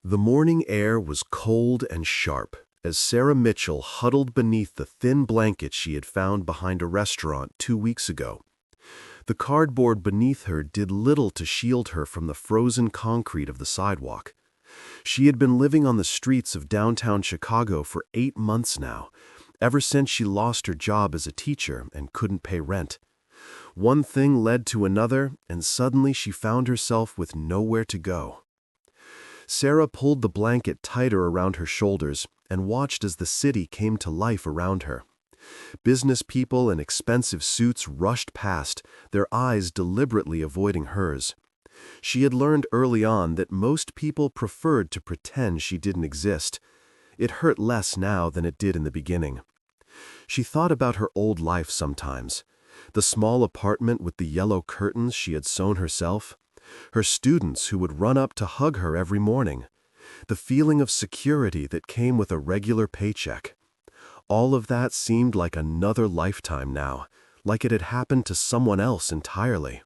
The morning air was cold and sharp as Sarah Mitchell huddled beneath the thin blanket she had found behind a restaurant 2 weeks ago. The cardboard beneath her did little to shield her from the frozen concrete of the sidewalk. She had been living on the streets of downtown Chicago for 8 months now, ever since she lost her job as a teacher and couldn't pay rent. One thing led to another, and suddenly she found herself with nowhere to go. Sarah pulled the blanket tighter around her shoulders and watched as the city came to life around her. Business people in expensive suits rushed past, their eyes deliberately avoiding hers. She had learned early on that most people preferred to pretend she didn't exist. It hurt less now than it did in the beginning. She thought about her old life sometimes. The small apartment with the yellow curtains she had sewn herself. Her students who would run up to hug her every morning. The feeling of security that came with a regular paycheck. All of that seemed like another lifetime now, like it had happened to someone else entirely.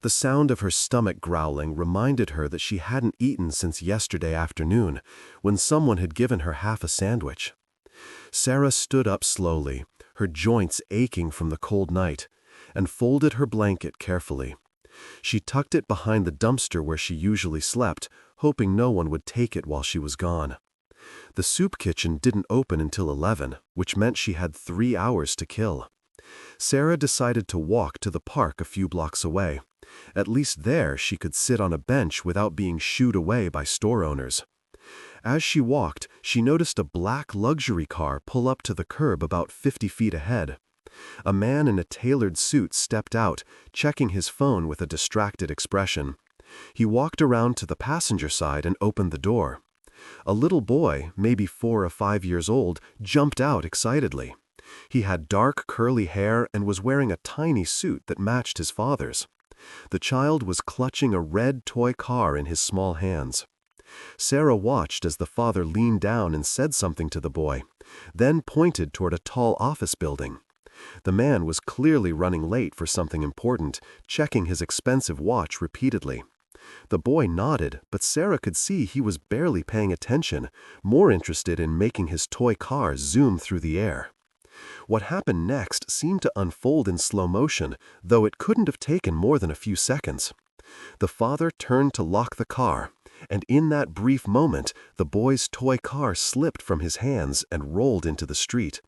The sound of her stomach growling reminded her that she hadn't eaten since yesterday afternoon, when someone had given her half a sandwich. Sarah stood up slowly, her joints aching from the cold night, and folded her blanket carefully. She tucked it behind the dumpster where she usually slept, hoping no one would take it while she was gone. The soup kitchen didn't open until 11, which meant she had 3 hours to kill. Sarah decided to walk to the park a few blocks away. At least there she could sit on a bench without being shooed away by store owners. As she walked, she noticed a black luxury car pull up to the curb about 50 feet ahead. A man in a tailored suit stepped out, checking his phone with a distracted expression. He walked around to the passenger side and opened the door. A little boy, maybe 4 or 5 years old, jumped out excitedly. He had dark curly hair and was wearing a tiny suit that matched his father's. The child was clutching a red toy car in his small hands. Sarah watched as the father leaned down and said something to the boy, then pointed toward a tall office building. The man was clearly running late for something important, checking his expensive watch repeatedly. The boy nodded, but Sarah could see he was barely paying attention, more interested in making his toy car zoom through the air. What happened next seemed to unfold in slow motion, though it couldn't have taken more than a few seconds. The father turned to lock the car, and in that brief moment, the boy's toy car slipped from his hands and rolled into the street.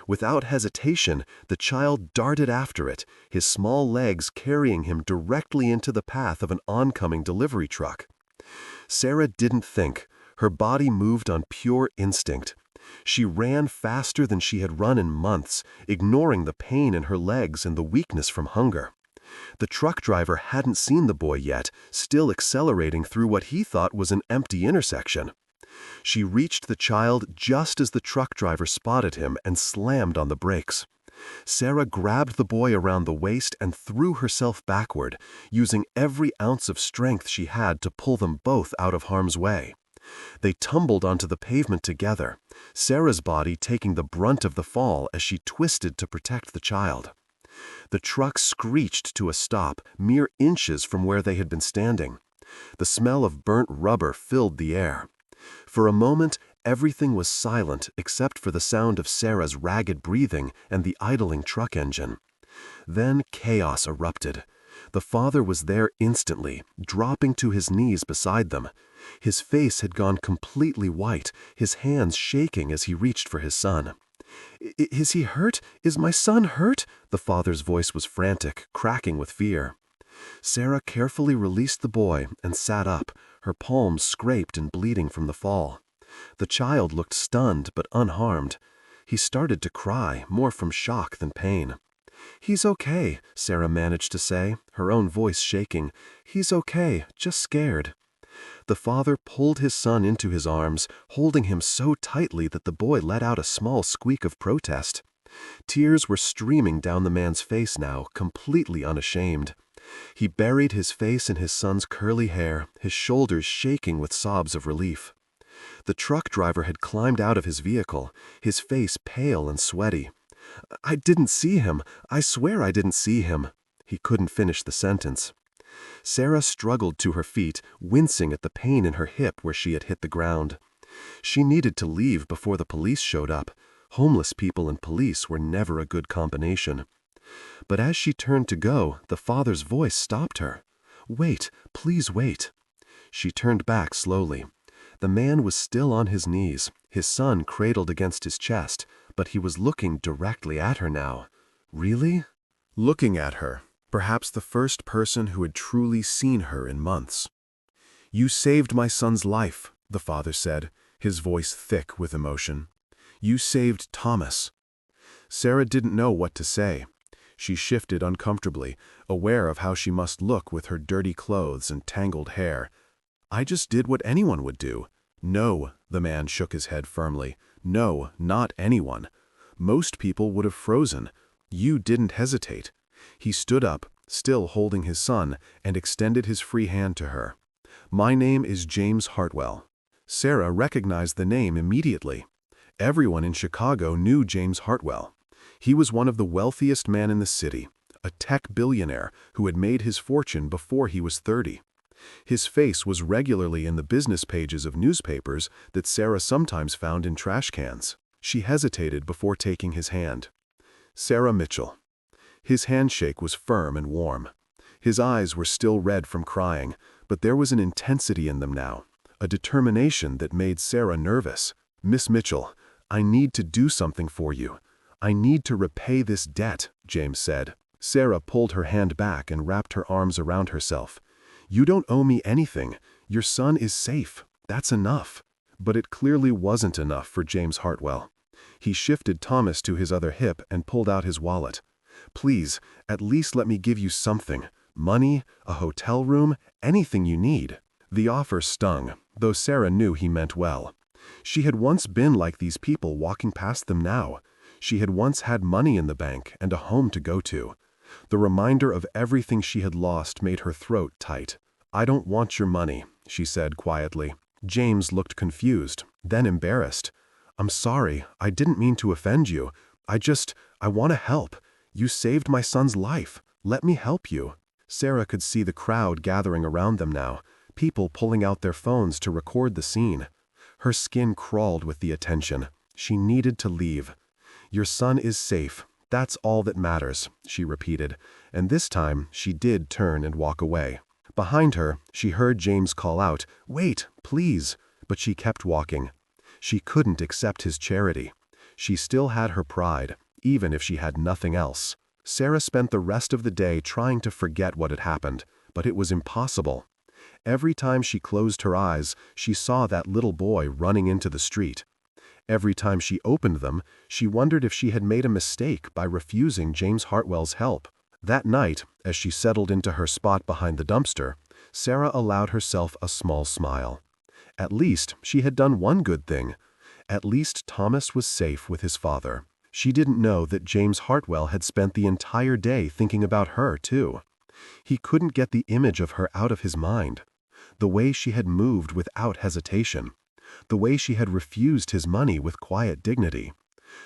Without hesitation, the child darted after it, his small legs carrying him directly into the path of an oncoming delivery truck. Sarah didn't think. Her body moved on pure instinct. She ran faster than she had run in months, ignoring the pain in her legs and the weakness from hunger. The truck driver hadn't seen the boy yet, still accelerating through what he thought was an empty intersection. She reached the child just as the truck driver spotted him and slammed on the brakes. Sarah grabbed the boy around the waist and threw herself backward, using every ounce of strength she had to pull them both out of harm's way. They tumbled onto the pavement together, Sarah's body taking the brunt of the fall as she twisted to protect the child. The truck screeched to a stop, mere inches from where they had been standing. The smell of burnt rubber filled the air. For a moment, everything was silent except for the sound of Sarah's ragged breathing and the idling truck engine. Then chaos erupted. The father was there instantly, dropping to his knees beside them. His face had gone completely white, his hands shaking as he reached for his son. "Is he hurt? Is my son hurt?" The father's voice was frantic, cracking with fear. Sarah carefully released the boy and sat up, her palms scraped and bleeding from the fall. The child looked stunned but unharmed. He started to cry, more from shock than pain. "He's okay," Sarah managed to say, her own voice shaking. "He's okay, just scared." The father pulled his son into his arms, holding him so tightly that the boy let out a small squeak of protest. Tears were streaming down the man's face now, completely unashamed. He buried his face in his son's curly hair, his shoulders shaking with sobs of relief. The truck driver had climbed out of his vehicle, his face pale and sweaty. "I didn't see him. I swear I didn't see him." He couldn't finish the sentence. Sarah struggled to her feet, wincing at the pain in her hip where she had hit the ground. She needed to leave before the police showed up. Homeless people and police were never a good combination. But as she turned to go, the father's voice stopped her. "Wait, please wait." She turned back slowly. The man was still on his knees, his son cradled against his chest, but he was looking directly at her now. Really? Looking at her, perhaps the first person who had truly seen her in months. "You saved my son's life," the father said, his voice thick with emotion. "You saved Thomas." Sarah didn't know what to say. She shifted uncomfortably, aware of how she must look with her dirty clothes and tangled hair. "I just did what anyone would do." "No," the man shook his head firmly. "No, not anyone. Most people would have frozen. You didn't hesitate." He stood up, still holding his son, and extended his free hand to her. "My name is James Hartwell." Sarah recognized the name immediately. Everyone in Chicago knew James Hartwell. He was one of the wealthiest men in the city, a tech billionaire who had made his fortune before he was 30. His face was regularly in the business pages of newspapers that Sarah sometimes found in trash cans. She hesitated before taking his hand. "Sarah Mitchell." His handshake was firm and warm. His eyes were still red from crying, but there was an intensity in them now, a determination that made Sarah nervous. "Miss Mitchell, I need to do something for you. I need to repay this debt," James said. Sarah pulled her hand back and wrapped her arms around herself. "You don't owe me anything. Your son is safe. That's enough." But it clearly wasn't enough for James Hartwell. He shifted Thomas to his other hip and pulled out his wallet. "Please, at least let me give you something. Money, a hotel room, anything you need." The offer stung, though Sarah knew he meant well. She had once been like these people walking past them now. She had once had money in the bank and a home to go to. The reminder of everything she had lost made her throat tight. "I don't want your money," she said quietly. James looked confused, then embarrassed. "I'm sorry, I didn't mean to offend you. I want to help. You saved my son's life. Let me help you." Sarah could see the crowd gathering around them now, people pulling out their phones to record the scene. Her skin crawled with the attention. She needed to leave. "Your son is safe. That's all that matters," she repeated, and this time she did turn and walk away. Behind her, she heard James call out, "Wait, please," but she kept walking. She couldn't accept his charity. She still had her pride, even if she had nothing else. Sarah spent the rest of the day trying to forget what had happened, but it was impossible. Every time she closed her eyes, she saw that little boy running into the street. Every time she opened them, she wondered if she had made a mistake by refusing James Hartwell's help. That night, as she settled into her spot behind the dumpster, Sarah allowed herself a small smile. At least she had done one good thing. At least Thomas was safe with his father. She didn't know that James Hartwell had spent the entire day thinking about her, too. He couldn't get the image of her out of his mind. The way she had moved without hesitation. The way she had refused his money with quiet dignity.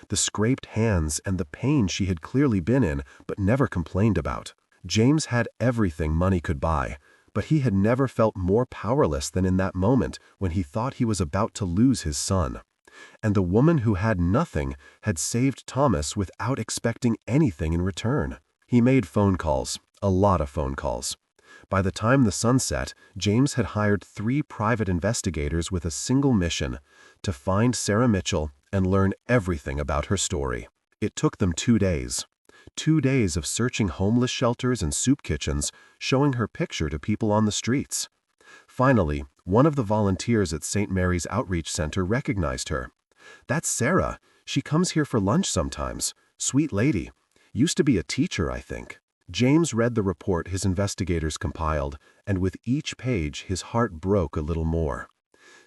The scraped hands and the pain she had clearly been in but never complained about. James had everything money could buy, but he had never felt more powerless than in that moment when he thought he was about to lose his son. And the woman who had nothing had saved Thomas without expecting anything in return. He made phone calls, a lot of phone calls. By the time the sun set, James had hired 3 private investigators with a single mission: to find Sarah Mitchell and learn everything about her story. It took them 2 days. 2 days of searching homeless shelters and soup kitchens, showing her picture to people on the streets. Finally, one of the volunteers at St. Mary's Outreach Center recognized her. "That's Sarah. She comes here for lunch sometimes. Sweet lady. Used to be a teacher, I think." James read the report his investigators compiled, and with each page his heart broke a little more.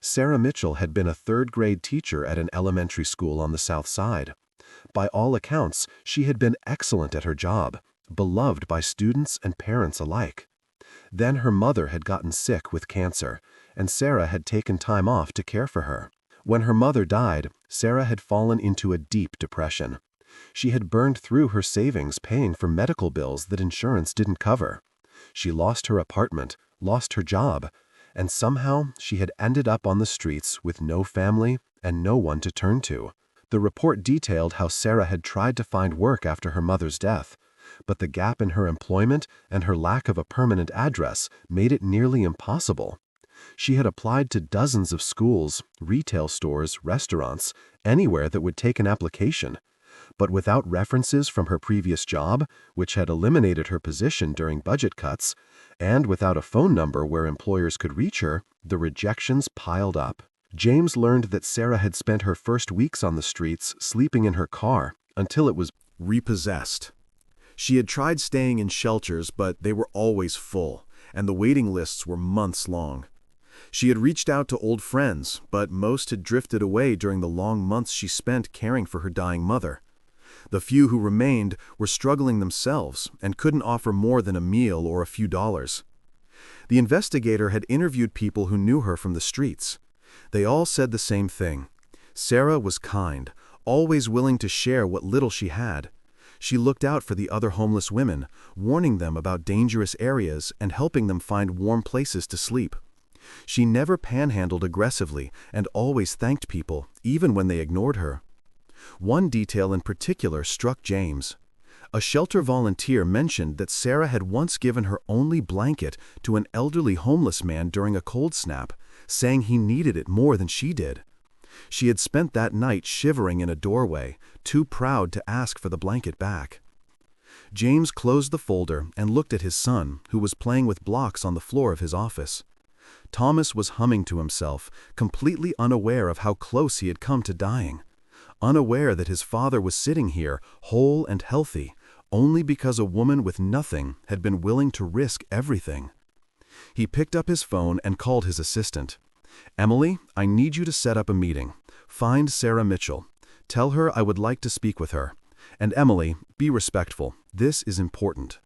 Sarah Mitchell had been a 3rd-grade teacher at an elementary school on the South Side. By all accounts, she had been excellent at her job, beloved by students and parents alike. Then her mother had gotten sick with cancer, and Sarah had taken time off to care for her. When her mother died, Sarah had fallen into a deep depression. She had burned through her savings paying for medical bills that insurance didn't cover. She lost her apartment, lost her job, and somehow she had ended up on the streets with no family and no one to turn to. The report detailed how Sarah had tried to find work after her mother's death, but the gap in her employment and her lack of a permanent address made it nearly impossible. She had applied to dozens of schools, retail stores, restaurants, anywhere that would take an application. But without references from her previous job, which had eliminated her position during budget cuts, and without a phone number where employers could reach her, the rejections piled up. James learned that Sarah had spent her first weeks on the streets sleeping in her car until it was repossessed. She had tried staying in shelters, but they were always full, and the waiting lists were months long. She had reached out to old friends, but most had drifted away during the long months she spent caring for her dying mother. The few who remained were struggling themselves and couldn't offer more than a meal or a few dollars. The investigator had interviewed people who knew her from the streets. They all said the same thing. Sarah was kind, always willing to share what little she had. She looked out for the other homeless women, warning them about dangerous areas and helping them find warm places to sleep. She never panhandled aggressively and always thanked people, even when they ignored her. One detail in particular struck James. A shelter volunteer mentioned that Sarah had once given her only blanket to an elderly homeless man during a cold snap, saying he needed it more than she did. She had spent that night shivering in a doorway, too proud to ask for the blanket back. James closed the folder and looked at his son, who was playing with blocks on the floor of his office. Thomas was humming to himself, completely unaware of how close he had come to dying. Unaware that his father was sitting here, whole and healthy, only because a woman with nothing had been willing to risk everything. He picked up his phone and called his assistant. "Emily, I need you to set up a meeting. Find Sarah Mitchell. Tell her I would like to speak with her. And Emily, be respectful. This is important."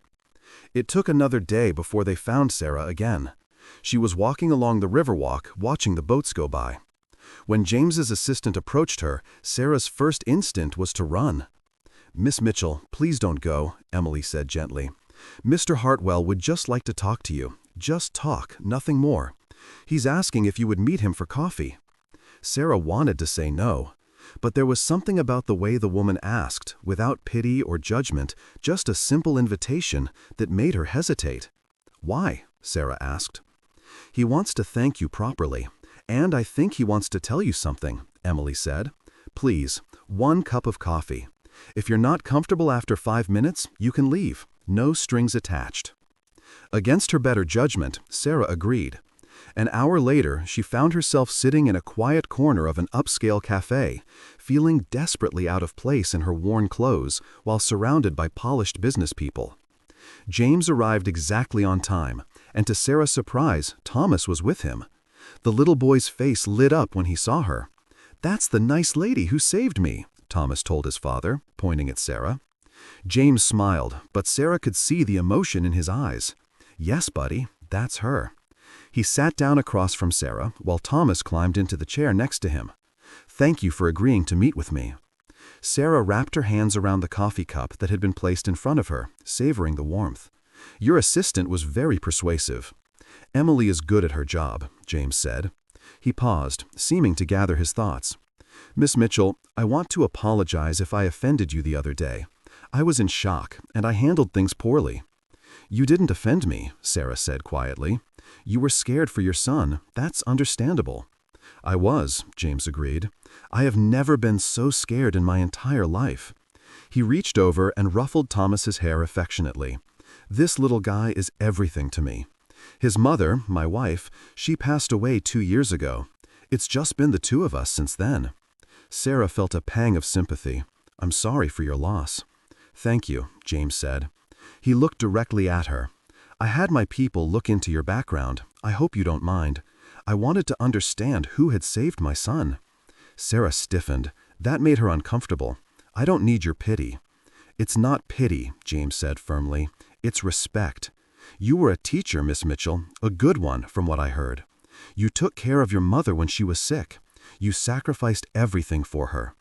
It took another day before they found Sarah again. She was walking along the riverwalk, watching the boats go by. When James's assistant approached her, Sarah's first instinct was to run. "Miss Mitchell, please don't go," Emily said gently. "Mr. Hartwell would just like to talk to you. Just talk, nothing more. He's asking if you would meet him for coffee." Sarah wanted to say no, but there was something about the way the woman asked, without pity or judgment, just a simple invitation, that made her hesitate. "Why?" Sarah asked. "He wants to thank you properly. And I think he wants to tell you something," Emily said. "Please, 1 cup of coffee. If you're not comfortable after 5 minutes, you can leave. No strings attached." Against her better judgment, Sarah agreed. An hour later, she found herself sitting in a quiet corner of an upscale cafe, feeling desperately out of place in her worn clothes while surrounded by polished business people. James arrived exactly on time, and to Sarah's surprise, Thomas was with him. The little boy's face lit up when he saw her. "That's the nice lady who saved me," Thomas told his father, pointing at Sarah. James smiled, but Sarah could see the emotion in his eyes. "Yes, buddy, that's her." He sat down across from Sarah, while Thomas climbed into the chair next to him. "Thank you for agreeing to meet with me." Sarah wrapped her hands around the coffee cup that had been placed in front of her, savoring the warmth. "Your assistant was very persuasive." "Emily is good at her job," James said. He paused, seeming to gather his thoughts. "Miss Mitchell, I want to apologize if I offended you the other day. I was in shock, and I handled things poorly." "You didn't offend me," Sarah said quietly. "You were scared for your son. That's understandable." "I was," James agreed. "I have never been so scared in my entire life." He reached over and ruffled Thomas's hair affectionately. "This little guy is everything to me. His mother, my wife, she passed away 2 years ago. It's just been the two of us since then." Sarah felt a pang of sympathy. "I'm sorry for your loss." "Thank you," James said. He looked directly at her. "I had my people look into your background. I hope you don't mind. I wanted to understand who had saved my son." Sarah stiffened. That made her uncomfortable. "I don't need your pity." "It's not pity," James said firmly. "It's respect. You were a teacher, Miss Mitchell, a good one, from what I heard. You took care of your mother when she was sick. You sacrificed everything for her."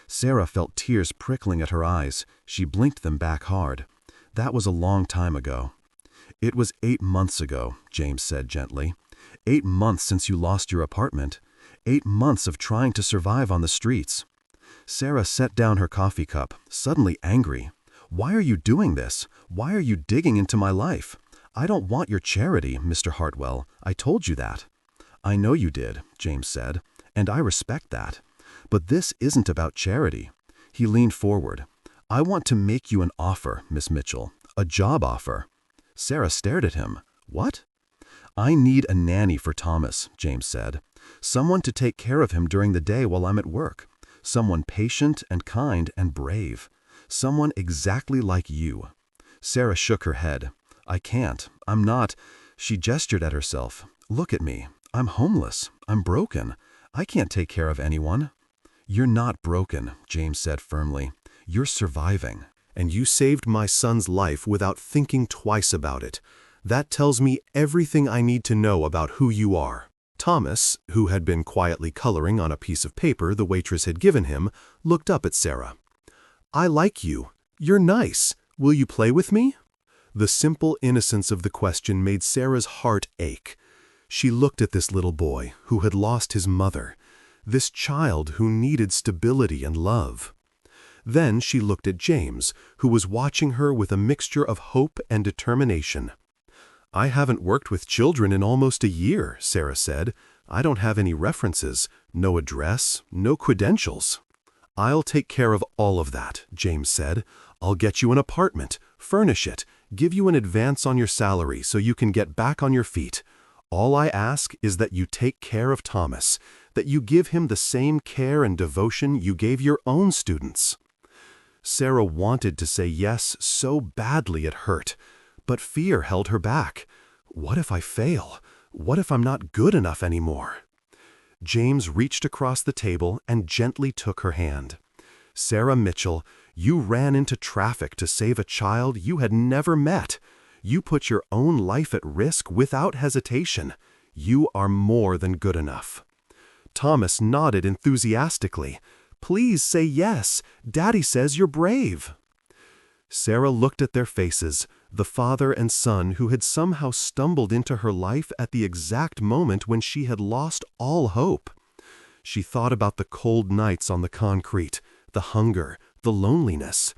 Sarah felt tears prickling at her eyes. She blinked them back hard. That was a long time ago. "It was 8 months ago," James said gently. "8 months since you lost your apartment. 8 months of trying to survive on the streets." Sarah set down her coffee cup, suddenly angry. "Why are you doing this? Why are you digging into my life? I don't want your charity, Mr. Hartwell. I told you that." "I know you did," James said, "and I respect that. But this isn't about charity." He leaned forward. "I want to make you an offer, Miss Mitchell, a job offer." Sarah stared at him. "What?" "I need a nanny for Thomas," James said. "Someone to take care of him during the day while I'm at work. Someone patient and kind and brave. Someone exactly like you." Sarah shook her head. "I can't. I'm not." She gestured at herself. "Look at me. I'm homeless. I'm broken. I can't take care of anyone." "You're not broken," James said firmly. "You're surviving." And you saved my son's life without thinking twice about it. That tells me everything I need to know about who you are." Thomas, who had been quietly coloring on a piece of paper the waitress had given him, looked up at Sarah. "I like you. You're nice. Will you play with me?" The simple innocence of the question made Sarah's heart ache. She looked at this little boy who had lost his mother, this child who needed stability and love. Then she looked at James, who was watching her with a mixture of hope and determination. "I haven't worked with children in almost a year," Sarah said. "I don't have any references, no address, no credentials." "I'll take care of all of that," James said. "I'll get you an apartment, furnish it, give you an advance on your salary so you can get back on your feet. All I ask is that you take care of Thomas, that you give him the same care and devotion you gave your own students." Sarah wanted to say yes so badly it hurt, but fear held her back. What if I fail? What if I'm not good enough anymore? James reached across the table and gently took her hand. "Sarah Mitchell, you ran into traffic to save a child you had never met. You put your own life at risk without hesitation. You are more than good enough." Thomas nodded enthusiastically. "Please say yes. Daddy says you're brave." Sarah looked at their faces, the father and son who had somehow stumbled into her life at the exact moment when she had lost all hope. She thought about the cold nights on the concrete, the hunger, the loneliness.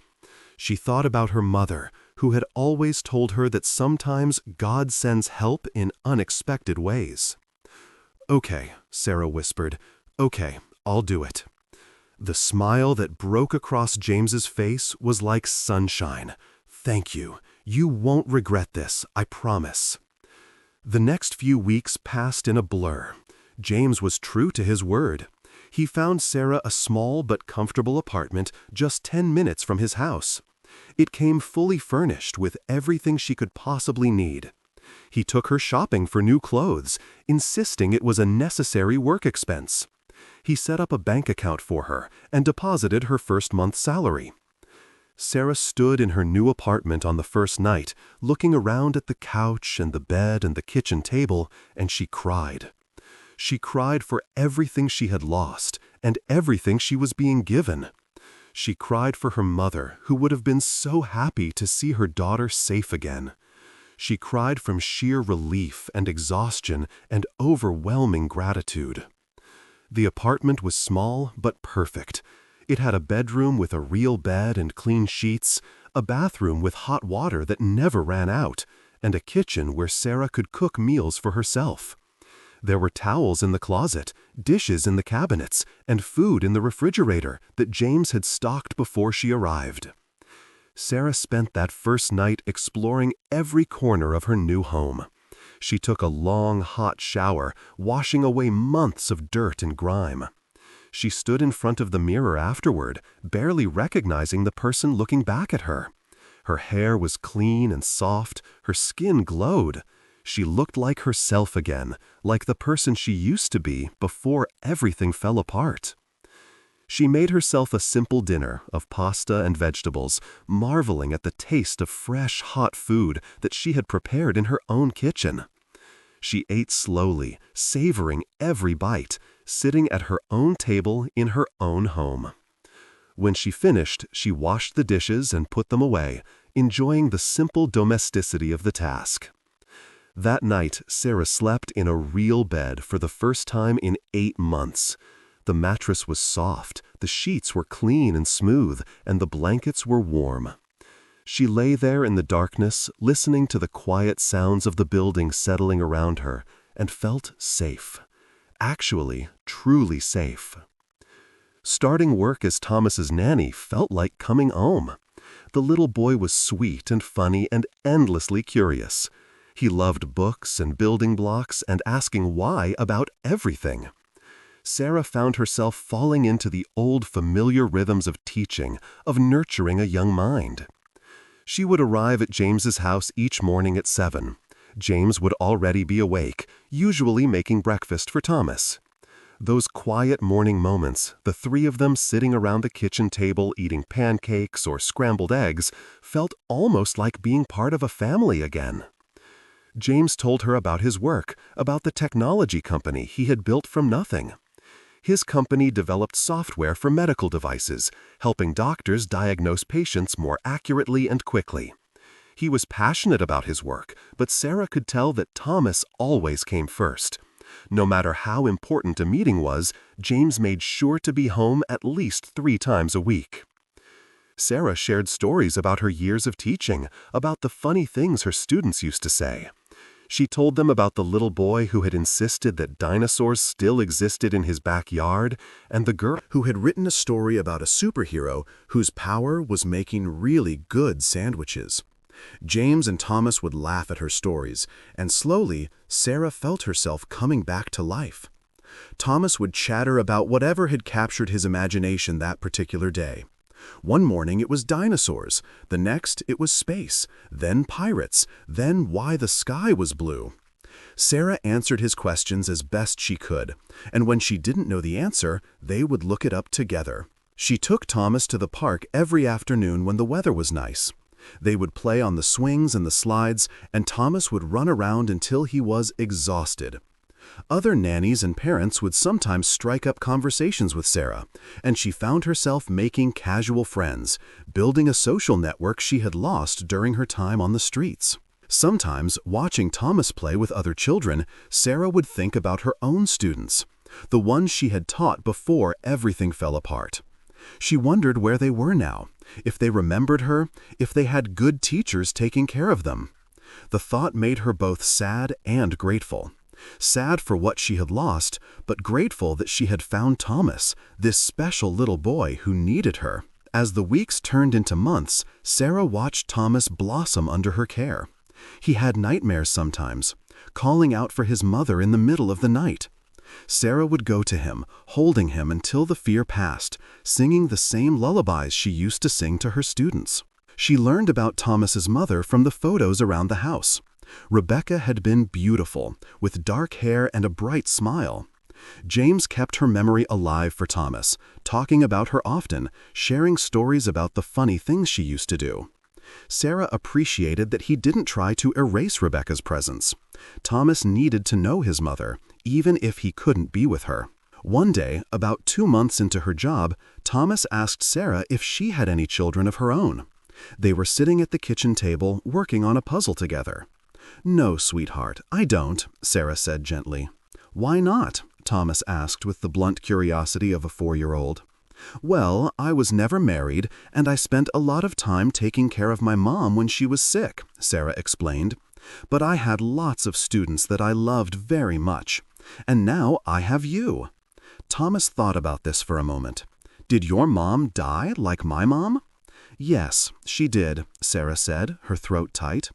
She thought about her mother, who had always told her that sometimes God sends help in unexpected ways. "Okay," Sarah whispered. "Okay, I'll do it." The smile that broke across James's face was like sunshine. "Thank you. You won't regret this, I promise." The next few weeks passed in a blur. James was true to his word. He found Sarah a small but comfortable apartment just 10 minutes from his house. It came fully furnished with everything she could possibly need. He took her shopping for new clothes, insisting it was a necessary work expense. He set up a bank account for her and deposited her first month's salary. Sarah stood in her new apartment on the first night, looking around at the couch and the bed and the kitchen table, and she cried. She cried for everything she had lost and everything she was being given. She cried for her mother, who would have been so happy to see her daughter safe again. She cried from sheer relief and exhaustion and overwhelming gratitude. The apartment was small but perfect. It had a bedroom with a real bed and clean sheets, a bathroom with hot water that never ran out, and a kitchen where Sarah could cook meals for herself. There were towels in the closet, dishes in the cabinets, and food in the refrigerator that James had stocked before she arrived. Sarah spent that first night exploring every corner of her new home. She took a long, hot shower, washing away months of dirt and grime. She stood in front of the mirror afterward, barely recognizing the person looking back at her. Her hair was clean and soft, her skin glowed. She looked like herself again, like the person she used to be before everything fell apart. She made herself a simple dinner of pasta and vegetables, marveling at the taste of fresh, hot food that she had prepared in her own kitchen. She ate slowly, savoring every bite, sitting at her own table in her own home. When she finished, she washed the dishes and put them away, enjoying the simple domesticity of the task. That night, Sarah slept in a real bed for the first time in 8 months. The mattress was soft, the sheets were clean and smooth, and the blankets were warm. She lay there in the darkness, listening to the quiet sounds of the building settling around her, and felt safe. Actually, truly safe. Starting work as Thomas's nanny felt like coming home. The little boy was sweet and funny and endlessly curious. He loved books and building blocks and asking why about everything. Sarah found herself falling into the old familiar rhythms of teaching, of nurturing a young mind. She would arrive at James's house each morning at 7. James would already be awake, usually making breakfast for Thomas. Those quiet morning moments, the three of them sitting around the kitchen table eating pancakes or scrambled eggs, felt almost like being part of a family again. James told her about his work, about the technology company he had built from nothing. His company developed software for medical devices, helping doctors diagnose patients more accurately and quickly. He was passionate about his work, but Sarah could tell that Thomas always came first. No matter how important a meeting was, James made sure to be home at least 3 times a week. Sarah shared stories about her years of teaching, about the funny things her students used to say. She told them about the little boy who had insisted that dinosaurs still existed in his backyard, and the girl who had written a story about a superhero whose power was making really good sandwiches. James and Thomas would laugh at her stories, and slowly, Sarah felt herself coming back to life. Thomas would chatter about whatever had captured his imagination that particular day. One morning it was dinosaurs, the next it was space, then pirates, then why the sky was blue. Sarah answered his questions as best she could, and when she didn't know the answer, they would look it up together. She took Thomas to the park every afternoon when the weather was nice. They would play on the swings and the slides, and Thomas would run around until he was exhausted. Other nannies and parents would sometimes strike up conversations with Sarah, and she found herself making casual friends, building a social network she had lost during her time on the streets. Sometimes, watching Thomas play with other children, Sarah would think about her own students, the ones she had taught before everything fell apart. She wondered where they were now, if they remembered her, if they had good teachers taking care of them. The thought made her both sad and grateful. Sad for what she had lost, but grateful that she had found Thomas, this special little boy who needed her. As the weeks turned into months, Sarah watched Thomas blossom under her care. He had nightmares sometimes, calling out for his mother in the middle of the night. Sarah would go to him, holding him until the fear passed, singing the same lullabies she used to sing to her students. She learned about Thomas's mother from the photos around the house. Rebecca had been beautiful, with dark hair and a bright smile. James kept her memory alive for Thomas, talking about her often, sharing stories about the funny things she used to do. Sarah appreciated that he didn't try to erase Rebecca's presence. Thomas needed to know his mother, even if he couldn't be with her. One day, about 2 months into her job, Thomas asked Sarah if she had any children of her own. They were sitting at the kitchen table, working on a puzzle together. "No, sweetheart, I don't," Sarah said gently. "Why not?" Thomas asked with the blunt curiosity of a 4-year-old. "Well, I was never married, and I spent a lot of time taking care of my mom when she was sick," Sarah explained. "But I had lots of students that I loved very much. And now I have you." Thomas thought about this for a moment. "Did your mom die like my mom?" "Yes, she did," Sarah said, her throat tight.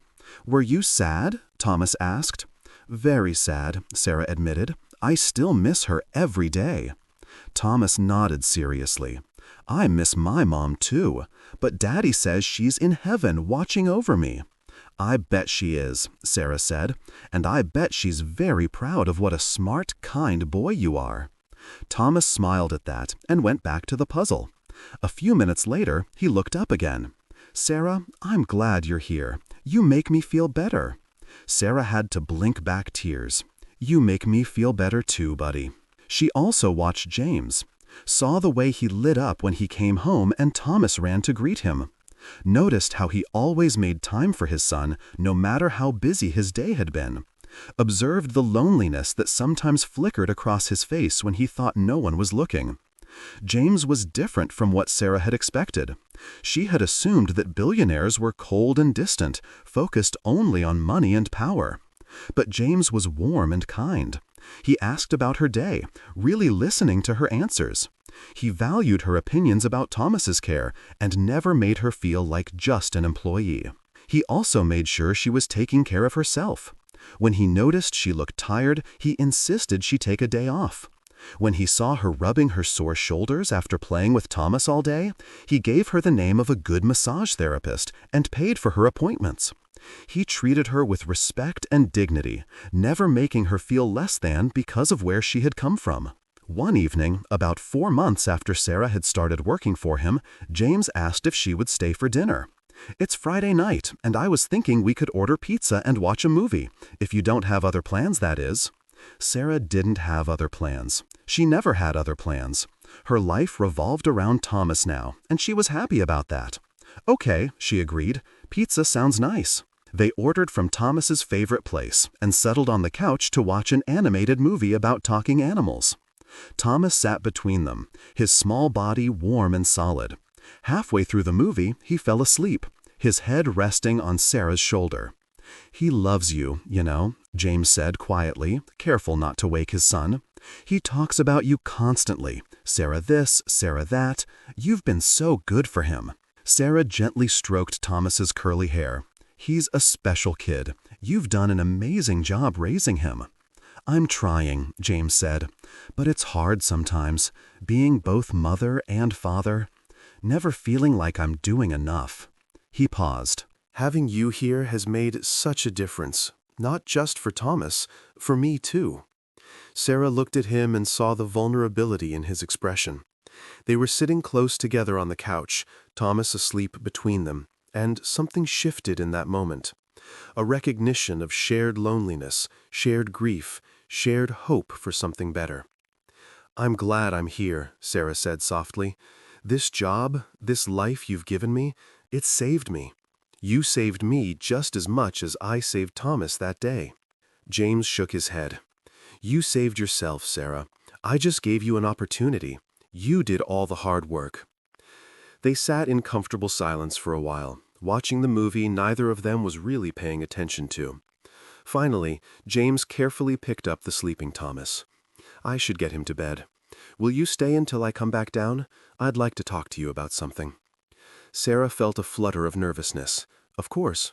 "Were you sad?" Thomas asked. "Very sad," Sarah admitted. "I still miss her every day." Thomas nodded seriously. "I miss my mom too, but Daddy says she's in heaven watching over me." "I bet she is," Sarah said, "and I bet she's very proud of what a smart, kind boy you are." Thomas smiled at that and went back to the puzzle. A few minutes later, he looked up again. "Sarah, I'm glad you're here. You make me feel better." Sarah had to blink back tears. "You make me feel better too, buddy." She also watched James, saw the way he lit up when he came home and Thomas ran to greet him. Noticed how he always made time for his son, no matter how busy his day had been. Observed the loneliness that sometimes flickered across his face when he thought no one was looking. James was different from what Sarah had expected. She had assumed that billionaires were cold and distant, focused only on money and power. But James was warm and kind. He asked about her day, really listening to her answers. He valued her opinions about Thomas's care and never made her feel like just an employee. He also made sure she was taking care of herself. When he noticed she looked tired, he insisted she take a day off. When he saw her rubbing her sore shoulders after playing with Thomas all day, he gave her the name of a good massage therapist and paid for her appointments. He treated her with respect and dignity, never making her feel less than because of where she had come from. One evening, about 4 months after Sarah had started working for him, James asked if she would stay for dinner. "It's Friday night, and I was thinking we could order pizza and watch a movie, if you don't have other plans, that is." Sarah didn't have other plans. She never had other plans. Her life revolved around Thomas now, and she was happy about that. "Okay," she agreed. "Pizza sounds nice." They ordered from Thomas's favorite place and settled on the couch to watch an animated movie about talking animals. Thomas sat between them, his small body warm and solid. Halfway through the movie, he fell asleep, his head resting on Sarah's shoulder. "He loves you, you know," James said quietly, careful not to wake his son. "He talks about you constantly. Sarah this, Sarah that. You've been so good for him." Sarah gently stroked Thomas's curly hair. "He's a special kid. You've done an amazing job raising him." "I'm trying," James said. "But it's hard sometimes, being both mother and father. Never feeling like I'm doing enough." He paused. Having you here has made such a difference, not just for Thomas, for me too. Sarah looked at him and saw the vulnerability in his expression. They were sitting close together on the couch, Thomas asleep between them, and something shifted in that moment. A recognition of shared loneliness, shared grief, shared hope for something better. "I'm glad I'm here," Sarah said softly. "This job, this life you've given me, it saved me. You saved me just as much as I saved Thomas that day." James shook his head. "You saved yourself, Sarah. I just gave you an opportunity. You did all the hard work." They sat in comfortable silence for a while, watching the movie neither of them was really paying attention to. Finally, James carefully picked up the sleeping Thomas. "I should get him to bed. Will you stay until I come back down? I'd like to talk to you about something." Sarah felt a flutter of nervousness. "Of course."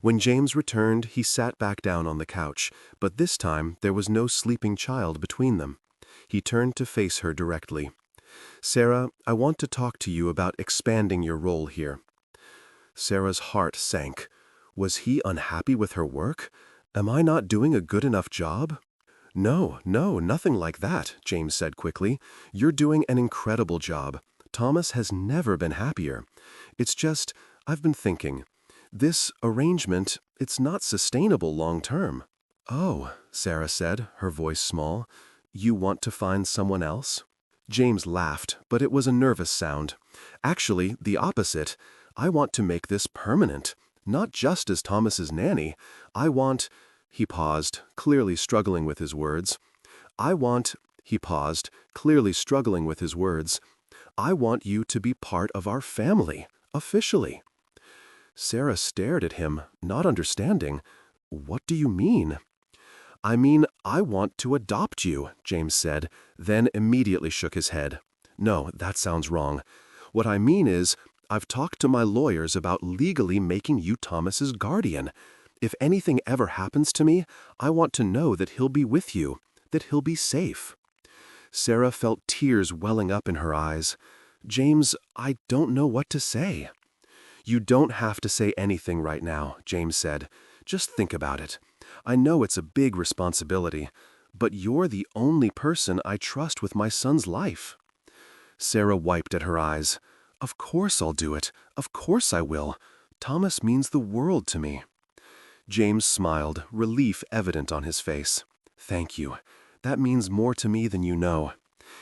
When James returned, he sat back down on the couch, but this time there was no sleeping child between them. He turned to face her directly. "Sarah, I want to talk to you about expanding your role here." Sarah's heart sank. Was he unhappy with her work? Am I not doing a good enough job? No, nothing like that," James said quickly. "You're doing an incredible job. Thomas has never been happier. It's just, I've been thinking, this arrangement, it's not sustainable long term." "Oh," Sarah said, her voice small. "You want to find someone else?" James laughed, but it was a nervous sound. "Actually, the opposite. I want to make this permanent. Not just as Thomas's nanny. I want—" He paused, clearly struggling with his words. He paused, clearly struggling with his words. "I want you to be part of our family, officially." Sarah stared at him, not understanding. "What do you mean?" "I mean, I want to adopt you," James said, then immediately shook his head. "No, that sounds wrong. What I mean is, I've talked to my lawyers about legally making you Thomas's guardian. If anything ever happens to me, I want to know that he'll be with you, that he'll be safe." Sarah felt tears welling up in her eyes. "James, I don't know what to say." "You don't have to say anything right now," James said. "Just think about it. I know it's a big responsibility, but you're the only person I trust with my son's life." Sarah wiped at her eyes. "Of course I'll do it. Of course I will. Thomas means the world to me." James smiled, relief evident on his face. "Thank you. That means more to me than you know."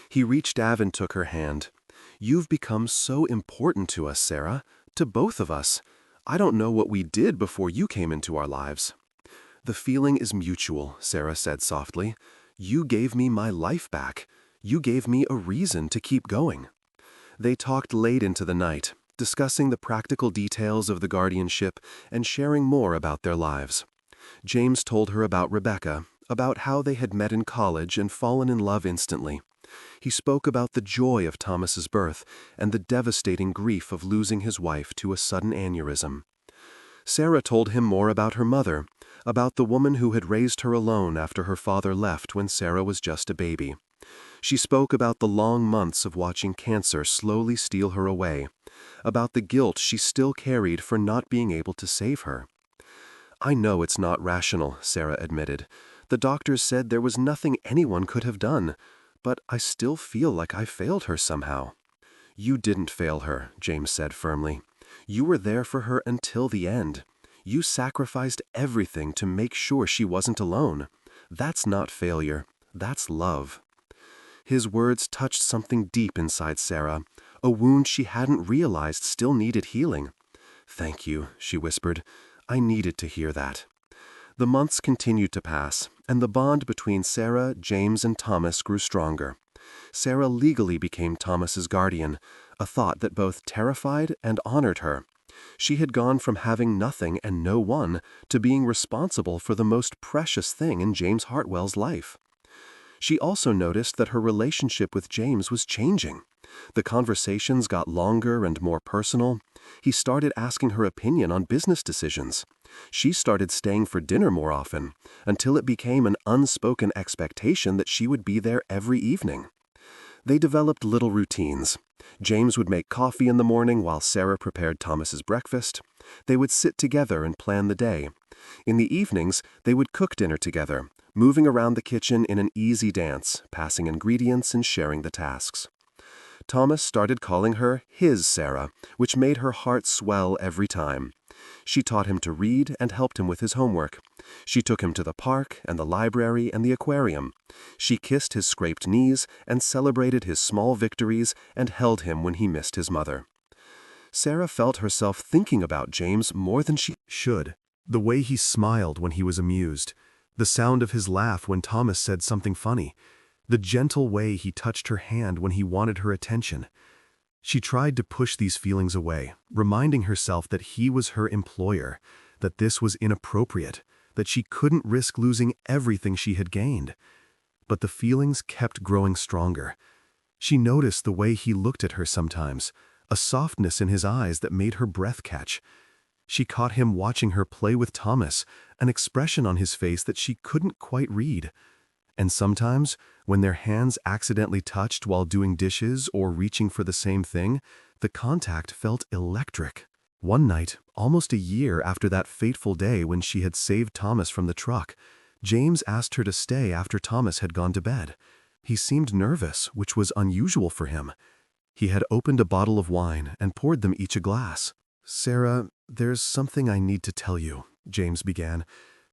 He reached out and took her hand. "You've become so important to us, Sarah. To both of us. I don't know what we did before you came into our lives." "The feeling is mutual," Sarah said softly. "You gave me my life back. You gave me a reason to keep going." They talked late into the night, discussing the practical details of the guardianship and sharing more about their lives. James told her about Rebecca, about how they had met in college and fallen in love instantly. He spoke about the joy of Thomas's birth and the devastating grief of losing his wife to a sudden aneurysm. Sarah told him more about her mother, about the woman who had raised her alone after her father left when Sarah was just a baby. She spoke about the long months of watching cancer slowly steal her away, about the guilt she still carried for not being able to save her. "I know it's not rational," Sarah admitted. "The doctors said there was nothing anyone could have done, but I still feel like I failed her somehow." "You didn't fail her," James said firmly. "You were there for her until the end. You sacrificed everything to make sure she wasn't alone. That's not failure. That's love." His words touched something deep inside Sarah, a wound she hadn't realized still needed healing. "Thank you," she whispered. "I needed to hear that." The months continued to pass, and the bond between Sarah, James, and Thomas grew stronger. Sarah legally became Thomas's guardian, a thought that both terrified and honored her. She had gone from having nothing and no one to being responsible for the most precious thing in James Hartwell's life. She also noticed that her relationship with James was changing. The conversations got longer and more personal. He started asking her opinion on business decisions. She started staying for dinner more often, until it became an unspoken expectation that she would be there every evening. They developed little routines. James would make coffee in the morning while Sarah prepared Thomas's breakfast. They would sit together and plan the day. In the evenings, they would cook dinner together, moving around the kitchen in an easy dance, passing ingredients and sharing the tasks. Thomas started calling her his Sarah, which made her heart swell every time. She taught him to read and helped him with his homework. She took him to the park and the library and the aquarium. She kissed his scraped knees and celebrated his small victories and held him when he missed his mother. Sarah felt herself thinking about James more than she should. The way he smiled when he was amused, the sound of his laugh when Thomas said something funny, the gentle way he touched her hand when he wanted her attention. She tried to push these feelings away, reminding herself that he was her employer, that this was inappropriate, that she couldn't risk losing everything she had gained. But the feelings kept growing stronger. She noticed the way he looked at her sometimes, a softness in his eyes that made her breath catch. She caught him watching her play with Thomas, an expression on his face that she couldn't quite read. And sometimes, when their hands accidentally touched while doing dishes or reaching for the same thing, the contact felt electric. One night, almost a year after that fateful day when she had saved Thomas from the truck, James asked her to stay after Thomas had gone to bed. He seemed nervous, which was unusual for him. He had opened a bottle of wine and poured them each a glass. "Sarah, there's something I need to tell you," James began.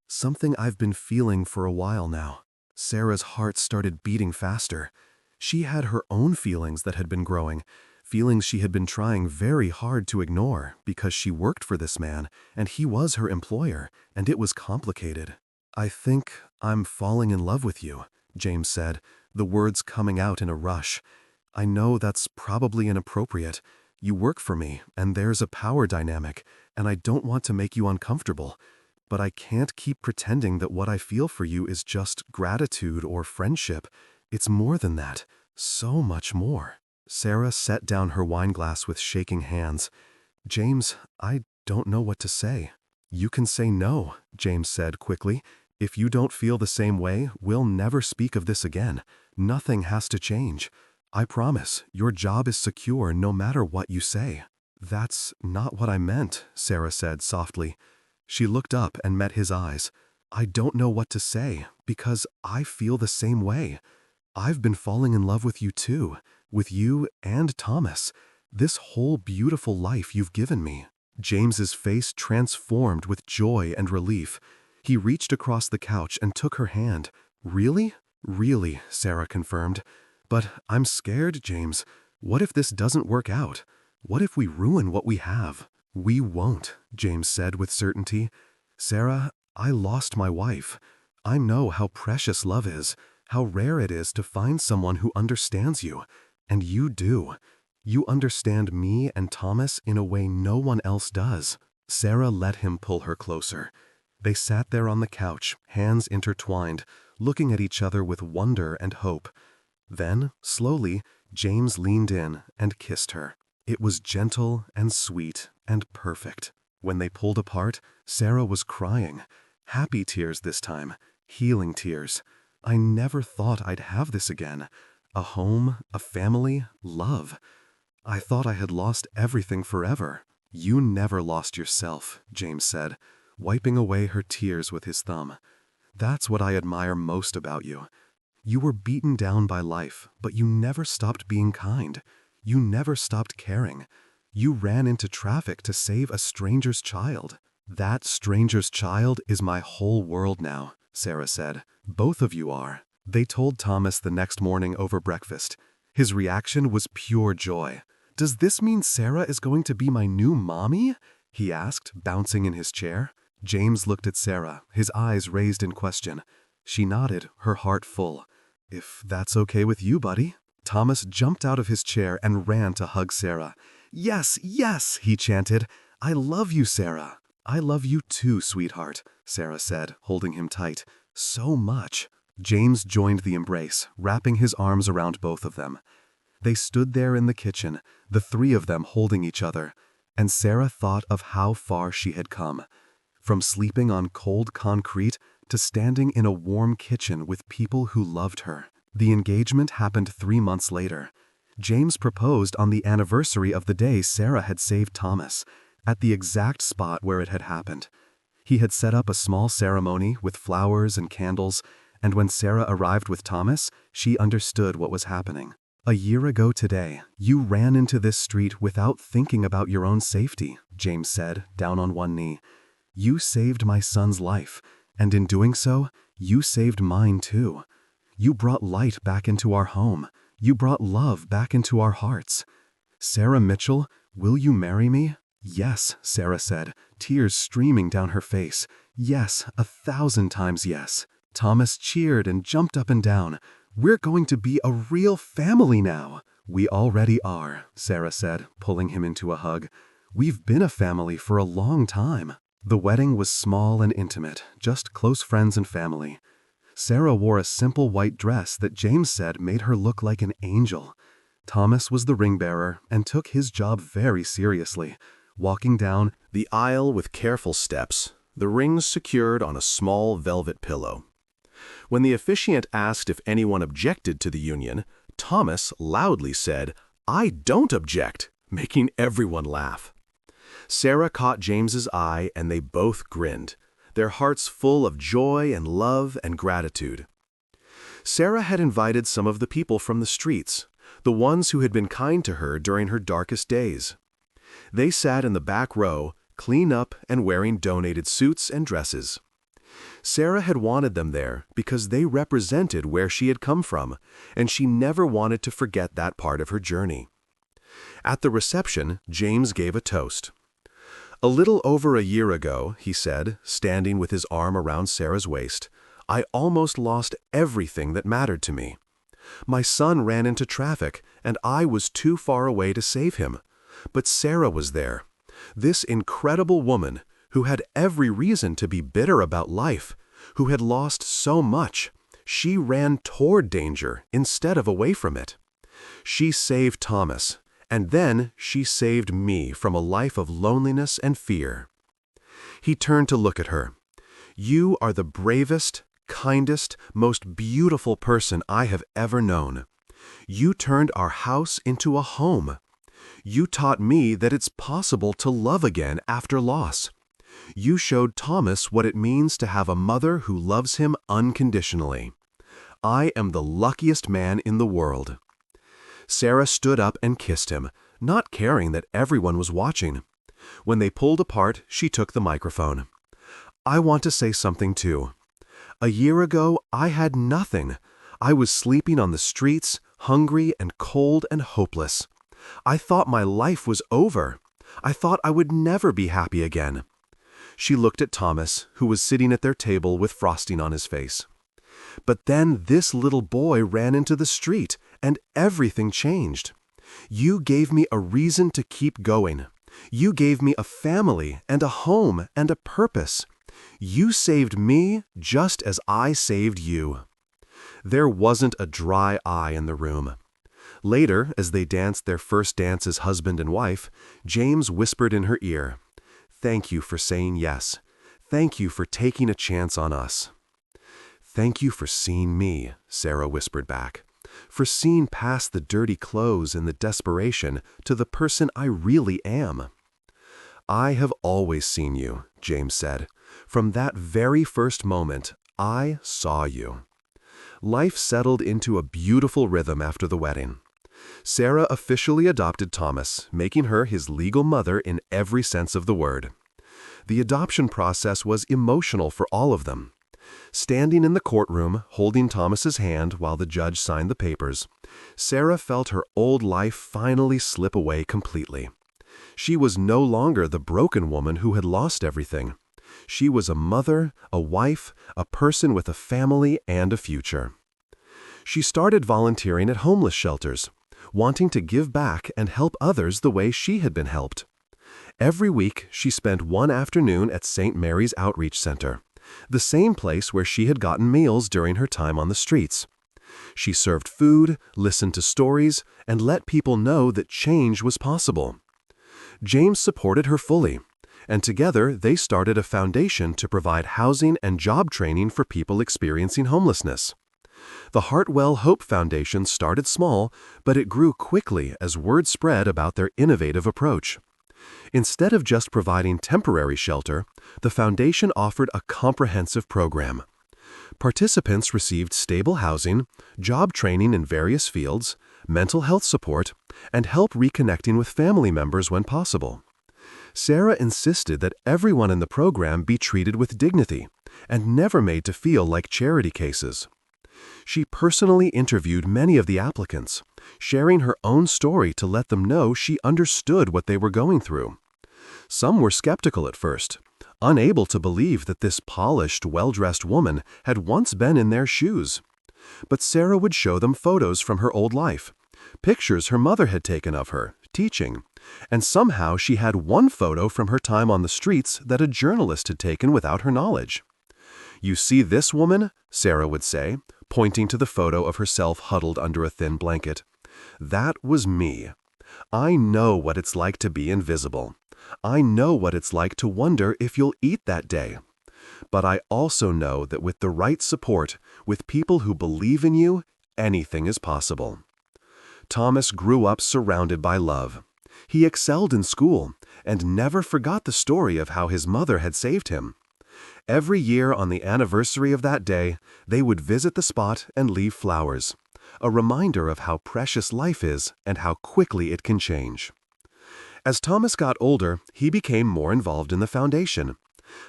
"Something I've been feeling for a while now." Sarah's heart started beating faster. She had her own feelings that had been growing, feelings she had been trying very hard to ignore because she worked for this man, and he was her employer, and it was complicated. "I think I'm falling in love with you," James said, the words coming out in a rush. "I know that's probably inappropriate. You work for me, and there's a power dynamic, and I don't want to make you uncomfortable. But I can't keep pretending that what I feel for you is just gratitude or friendship. It's more than that, so much more." Sarah set down her wine glass with shaking hands. "James, I don't know what to say." "You can say no," James said quickly. "If you don't feel the same way, we'll never speak of this again. Nothing has to change. I promise, your job is secure no matter what you say." "That's not what I meant," Sarah said softly. She looked up and met his eyes. "I don't know what to say, because I feel the same way. I've been falling in love with you too, with you and Thomas. This whole beautiful life you've given me." James's face transformed with joy and relief. He reached across the couch and took her hand. "Really?" "Really," Sarah confirmed. "But I'm scared, James. What if this doesn't work out? What if we ruin what we have?" "We won't," James said with certainty. "Sarah, I lost my wife. I know how precious love is, how rare it is to find someone who understands you. And you do. You understand me and Thomas in a way no one else does." Sarah let him pull her closer. They sat there on the couch, hands intertwined, looking at each other with wonder and hope. Then, slowly, James leaned in and kissed her. It was gentle and sweet and perfect. When they pulled apart, Sarah was crying. Happy tears this time, healing tears. "I never thought I'd have this again. A home, a family, love. I thought I had lost everything forever." "You never lost yourself," James said, wiping away her tears with his thumb. "That's what I admire most about you. You were beaten down by life, but you never stopped being kind. You never stopped caring. You ran into traffic to save a stranger's child." "That stranger's child is my whole world now," Sarah said. "Both of you are." They told Thomas the next morning over breakfast. His reaction was pure joy. "Does this mean Sarah is going to be my new mommy?" he asked, bouncing in his chair. James looked at Sarah, his eyes raised in question. She nodded, her heart full. "If that's okay with you, buddy." Thomas jumped out of his chair and ran to hug Sarah. "Yes, yes," he chanted. "I love you, Sarah." "I love you too, sweetheart," Sarah said, holding him tight. "So much." James joined the embrace, wrapping his arms around both of them. They stood there in the kitchen, the three of them holding each other, and Sarah thought of how far she had come. From sleeping on cold concrete to standing in a warm kitchen with people who loved her. The engagement happened 3 months later. James proposed on the anniversary of the day Sarah had saved Thomas, at the exact spot where it had happened. He had set up a small ceremony with flowers and candles, and when Sarah arrived with Thomas, she understood what was happening. "A year ago today, you ran into this street without thinking about your own safety," James said, down on one knee. "You saved my son's life, and in doing so, you saved mine too. You brought light back into our home. You brought love back into our hearts. Sarah Mitchell, will you marry me?" "Yes," Sarah said, tears streaming down her face. "Yes, 1,000 times yes." Thomas cheered and jumped up and down. "We're going to be a real family now." "We already are," Sarah said, pulling him into a hug. "We've been a family for a long time." The wedding was small and intimate, just close friends and family. Sarah wore a simple white dress that James said made her look like an angel. Thomas was the ring bearer and took his job very seriously, walking down the aisle with careful steps, the rings secured on a small velvet pillow. When the officiant asked if anyone objected to the union, Thomas loudly said, "I don't object," making everyone laugh. Sarah caught James's eye and they both grinned, their hearts full of joy and love and gratitude. Sarah had invited some of the people from the streets, the ones who had been kind to her during her darkest days. They sat in the back row, clean up and wearing donated suits and dresses. Sarah had wanted them there because they represented where she had come from, and she never wanted to forget that part of her journey. At the reception, James gave a toast. "A little over a year ago," he said, standing with his arm around Sarah's waist, "I almost lost everything that mattered to me. My son ran into traffic, and I was too far away to save him. But Sarah was there, this incredible woman who had every reason to be bitter about life, who had lost so much. She ran toward danger instead of away from it. She saved Thomas, and then she saved me from a life of loneliness and fear." He turned to look at her. "You are the bravest, kindest, most beautiful person I have ever known. You turned our house into a home. You taught me that it's possible to love again after loss. You showed Thomas what it means to have a mother who loves him unconditionally. I am the luckiest man in the world." Sarah stood up and kissed him, not caring that everyone was watching. When they pulled apart, she took the microphone. "I want to say something too. A year ago, I had nothing. I was sleeping on the streets, hungry and cold and hopeless. I thought my life was over. I thought I would never be happy again." She looked at Thomas, who was sitting at their table with frosting on his face. "But then this little boy ran into the street, and everything changed. You gave me a reason to keep going. You gave me a family and a home and a purpose. You saved me just as I saved you." There wasn't a dry eye in the room. Later, as they danced their first dance as husband and wife, James whispered in her ear, "Thank you for saying yes. Thank you for taking a chance on us." "Thank you for seeing me," Sarah whispered back, "for seeing past the dirty clothes and the desperation to the person I really am." "I have always seen you," James said. "From that very first moment, I saw you." Life settled into a beautiful rhythm after the wedding. Sarah officially adopted Thomas, making her his legal mother in every sense of the word. The adoption process was emotional for all of them. Standing in the courtroom, holding Thomas's hand while the judge signed the papers, Sarah felt her old life finally slip away completely. She was no longer the broken woman who had lost everything. She was a mother, a wife, a person with a family and a future. She started volunteering at homeless shelters, wanting to give back and help others the way she had been helped. Every week, she spent one afternoon at St. Mary's Outreach Center, the same place where she had gotten meals during her time on the streets. She served food, listened to stories, and let people know that change was possible. James supported her fully, and together they started a foundation to provide housing and job training for people experiencing homelessness. The Hartwell Hope Foundation started small, but it grew quickly as word spread about their innovative approach. Instead of just providing temporary shelter, the foundation offered a comprehensive program. Participants received stable housing, job training in various fields, mental health support, and help reconnecting with family members when possible. Sarah insisted that everyone in the program be treated with dignity and never made to feel like charity cases. She personally interviewed many of the applicants, sharing her own story to let them know she understood what they were going through. Some were skeptical at first, unable to believe that this polished, well-dressed woman had once been in their shoes. But Sarah would show them photos from her old life, pictures her mother had taken of her, teaching, and somehow she had one photo from her time on the streets that a journalist had taken without her knowledge. "You see this woman?" Sarah would say, pointing to the photo of herself huddled under a thin blanket. "That was me. I know what it's like to be invisible. I know what it's like to wonder if you'll eat that day. But I also know that with the right support, with people who believe in you, anything is possible." Thomas grew up surrounded by love. He excelled in school and never forgot the story of how his mother had saved him. Every year on the anniversary of that day, they would visit the spot and leave flowers, a reminder of how precious life is and how quickly it can change. As Thomas got older, he became more involved in the foundation.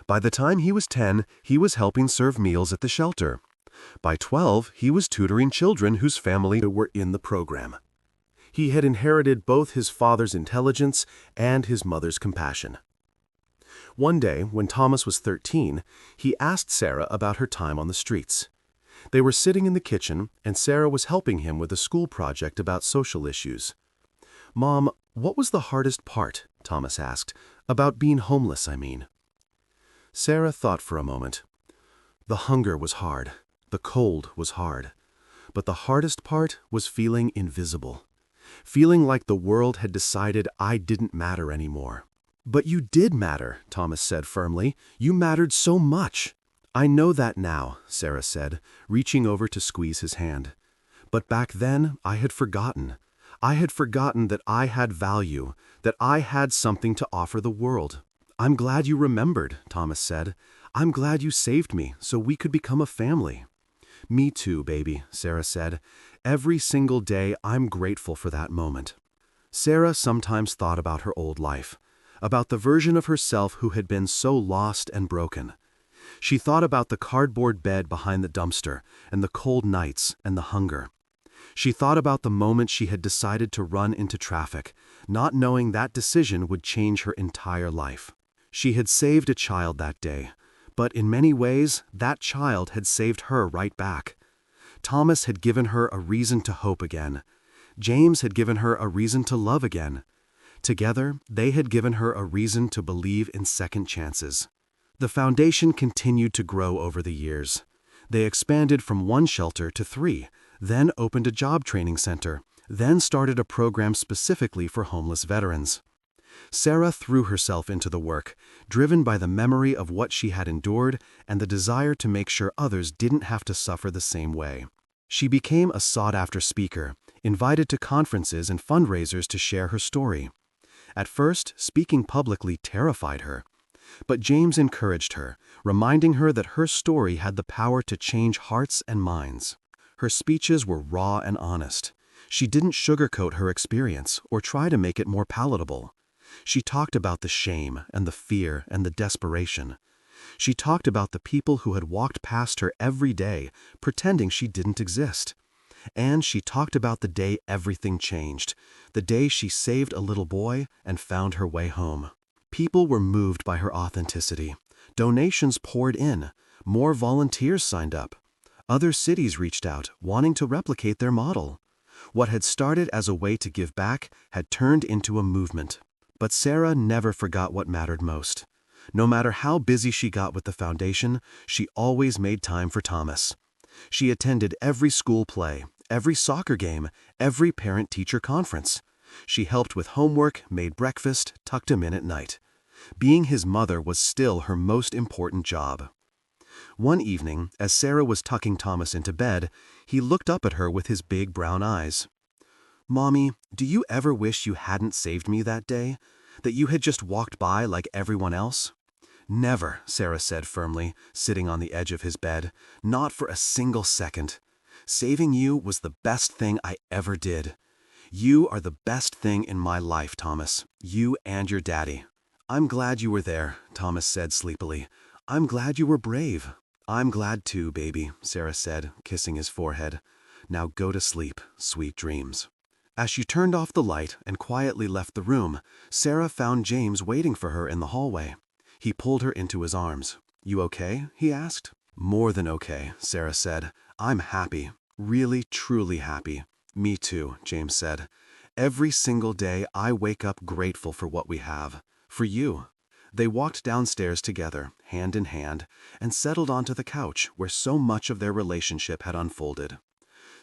By the time he was 10, he was helping serve meals at the shelter. By 12, he was tutoring children whose family were in the program. He had inherited both his father's intelligence and his mother's compassion. One day, when Thomas was 13, he asked Sarah about her time on the streets. They were sitting in the kitchen, and Sarah was helping him with a school project about social issues. "Mom, what was the hardest part?" Thomas asked. "About being homeless, I mean." Sarah thought for a moment. "The hunger was hard. The cold was hard. But the hardest part was feeling invisible. Feeling like the world had decided I didn't matter anymore." "But you did matter," Thomas said firmly. "You mattered so much." "I know that now," Sarah said, reaching over to squeeze his hand. "But back then, I had forgotten. I had forgotten that I had value, that I had something to offer the world." "I'm glad you remembered," Thomas said. "I'm glad you saved me so we could become a family." "Me too, baby," Sarah said. "Every single day I'm grateful for that moment." Sarah sometimes thought about her old life, about the version of herself who had been so lost and broken. She thought about the cardboard bed behind the dumpster and the cold nights and the hunger. She thought about the moment she had decided to run into traffic, not knowing that decision would change her entire life. She had saved a child that day, but in many ways, that child had saved her right back. Thomas had given her a reason to hope again. James had given her a reason to love again. Together, they had given her a reason to believe in second chances. The foundation continued to grow over the years. They expanded from 1 shelter to 3, then opened a job training center, then started a program specifically for homeless veterans. Sarah threw herself into the work, driven by the memory of what she had endured and the desire to make sure others didn't have to suffer the same way. She became a sought-after speaker, invited to conferences and fundraisers to share her story. At first, speaking publicly terrified her. But James encouraged her, reminding her that her story had the power to change hearts and minds. Her speeches were raw and honest. She didn't sugarcoat her experience or try to make it more palatable. She talked about the shame and the fear and the desperation. She talked about the people who had walked past her every day, pretending she didn't exist. And she talked about the day everything changed, the day she saved a little boy and found her way home. People were moved by her authenticity. Donations poured in. More volunteers signed up. Other cities reached out, wanting to replicate their model. What had started as a way to give back had turned into a movement. But Sarah never forgot what mattered most. No matter how busy she got with the foundation, she always made time for Thomas. She attended every school play, every soccer game, every parent-teacher conference. She helped with homework, made breakfast, tucked him in at night. Being his mother was still her most important job. One evening, as Sarah was tucking Thomas into bed, he looked up at her with his big brown eyes. "Mommy, do you ever wish you hadn't saved me that day? That you had just walked by like everyone else?" "Never," Sarah said firmly, sitting on the edge of his bed. "Not for a single second. Saving you was the best thing I ever did. You are the best thing in my life, Thomas. You and your daddy." "I'm glad you were there," Thomas said sleepily. "I'm glad you were brave." "I'm glad too, baby," Sarah said, kissing his forehead. "Now go to sleep, sweet dreams." As she turned off the light and quietly left the room, Sarah found James waiting for her in the hallway. He pulled her into his arms. "You okay?" he asked. "More than okay," Sarah said. "I'm happy. Really, truly happy." "Me too," James said. "Every single day I wake up grateful for what we have. For you." They walked downstairs together, hand in hand, and settled onto the couch where so much of their relationship had unfolded.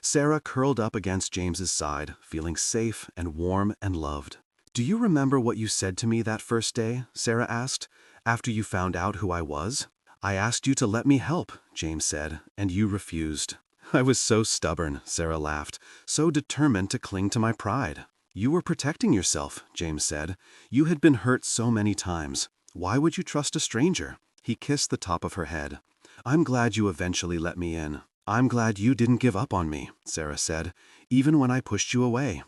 Sarah curled up against James's side, feeling safe and warm and loved. "Do you remember what you said to me that first day?" Sarah asked, "after you found out who I was?" "I asked you to let me help," James said, "and you refused." "I was so stubborn," Sarah laughed, "so determined to cling to my pride." "You were protecting yourself," James said. "You had been hurt so many times. Why would you trust a stranger?" He kissed the top of her head. "I'm glad you eventually let me in. I'm glad you didn't give up on me," Sarah said, "even when I pushed you away."